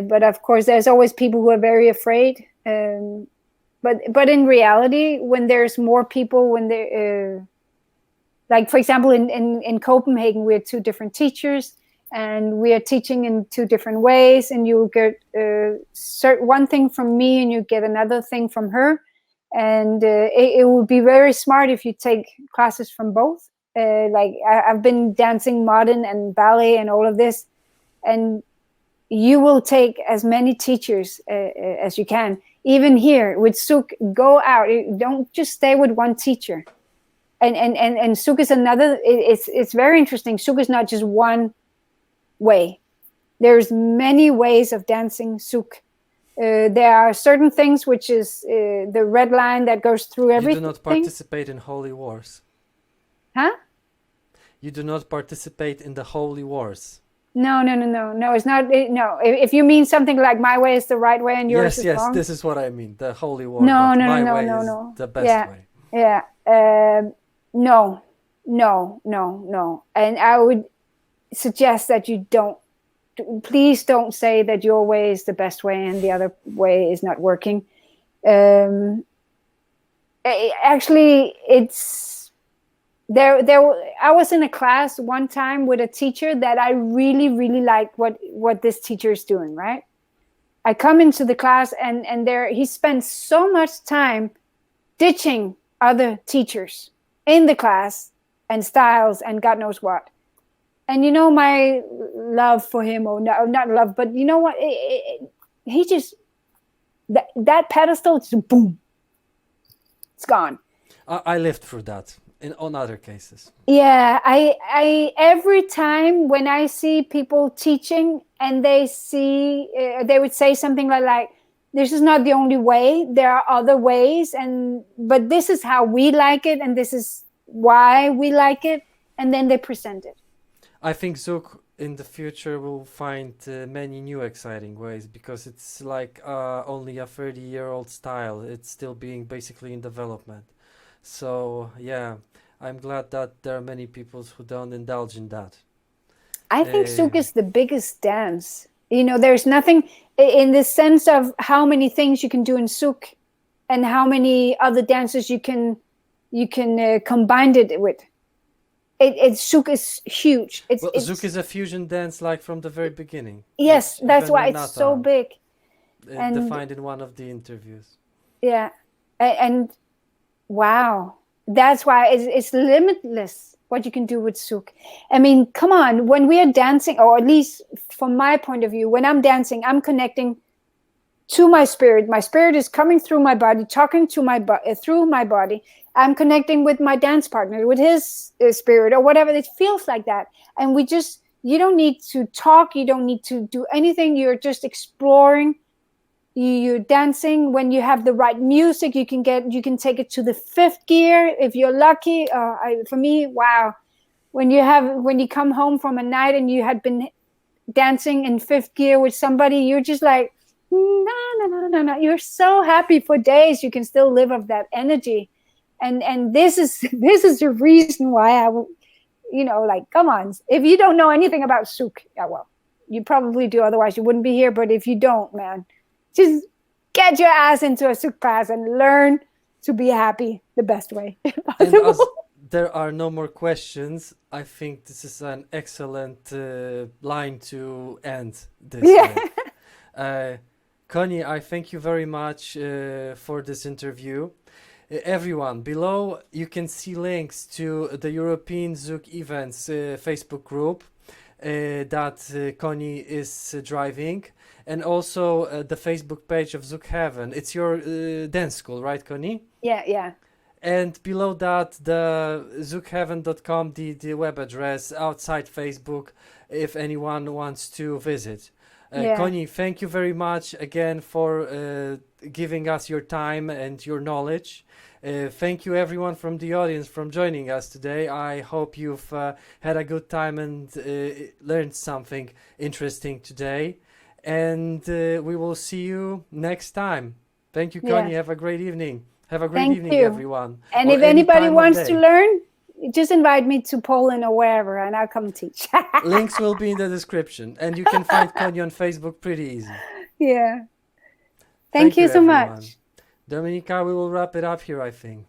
S3: But of course, there's always people who are very afraid. But in reality, when there's more people, like for example, in Copenhagen, we have two different teachers, and we are teaching in two different ways, and you get one thing from me, and you get another thing from her, and it would be very smart if you take classes from both. Like I've been dancing modern and ballet and all of this, and you will take as many teachers as you can. Even here with Zouk, go out. Don't just stay with one teacher. And Zouk is another. It's very interesting. Zouk is not just one way. There's many ways of dancing Zouk. There are certain things which is the red line that goes through everything.
S2: You do not participate in holy wars.
S3: Huh?
S2: You do not participate in the holy wars.
S3: No, it's not. No, if you mean something like my way is the right way and yours is wrong.
S2: Yes, this is what I mean. The holy war.
S3: No,
S2: the best way.
S3: Yeah. No. And I would suggest that you please don't say that your way is the best way and the other way is not working. Actually, it's. I was in a class one time with a teacher that I really, really like what this teacher is doing, right? I come into the class and he spends so much time ditching other teachers in the class and styles and God knows what. And my love for him, or no, not love, but you know what? He just, that pedestal, just boom, it's gone.
S2: I lived through that. On other cases.
S3: Yeah, I every time when I see people teaching and they would say something like this is not the only way, there are other ways, but this is how we like it and this is why we like it, and then they present it.
S2: I think Zouk in the future will find many new exciting ways, because it's like only a 30-year-old style. It's still being basically in development. So yeah, I'm glad that there are many people who don't indulge in that.
S3: I think Zouk is the biggest dance. There's nothing in the sense of how many things you can do in Zouk and how many other dances you can combine it with. Zouk is huge.
S2: Zouk is a fusion dance, like from the very beginning.
S3: Yes, that's why it's so big.
S2: Defined in one of the interviews.
S3: Yeah, and wow, that's why it's limitless what you can do with Zouk. I mean, come on, when we are dancing, or at least from my point of view, when I'm dancing, I'm connecting to my spirit. My spirit is coming through my body, talking to through my body. I'm connecting with my dance partner, with his spirit or whatever. It feels like that. And you don't need to talk. You don't need to do anything. You're just exploring you're dancing. When you have the right music, you can take it to the 5th gear if you're lucky. For me, wow. When you come home from a night and you had been dancing in 5th gear with somebody, you're just like, no. You're so happy for days. You can still live off that energy. And this is the reason why I will, like, come on. If you don't know anything about Zouk, yeah, well, you probably do, otherwise you wouldn't be here. But if you don't, man, just get your ass into a Zouk class and learn to be happy the best way possible.
S2: And as there are no more questions, I think this is an excellent line to end this with. Connie, I thank you very much for this interview. Everyone, below you can see links to the European Zouk Events Facebook group that Connie is driving, and also the Facebook page of Zouk Heaven. It's your dance school, right, Connie?
S3: Yeah.
S2: And below that, the zoukheaven.com, the web address outside Facebook, if anyone wants to visit. Connie, thank you very much again for giving us your time and your knowledge. Thank you everyone from the audience from joining us today. I hope you've had a good time and learned something interesting today. And we will see you next time. Thank you, Connie. Have a great evening. Have a great evening, everyone.
S3: And if anybody wants to learn, just invite me to Poland or wherever, and I'll come teach.
S2: Links will be in the description, and you can find Connie on Facebook pretty easy.
S3: Yeah. Thank you so much.
S2: Dominika, we will wrap it up here, I think.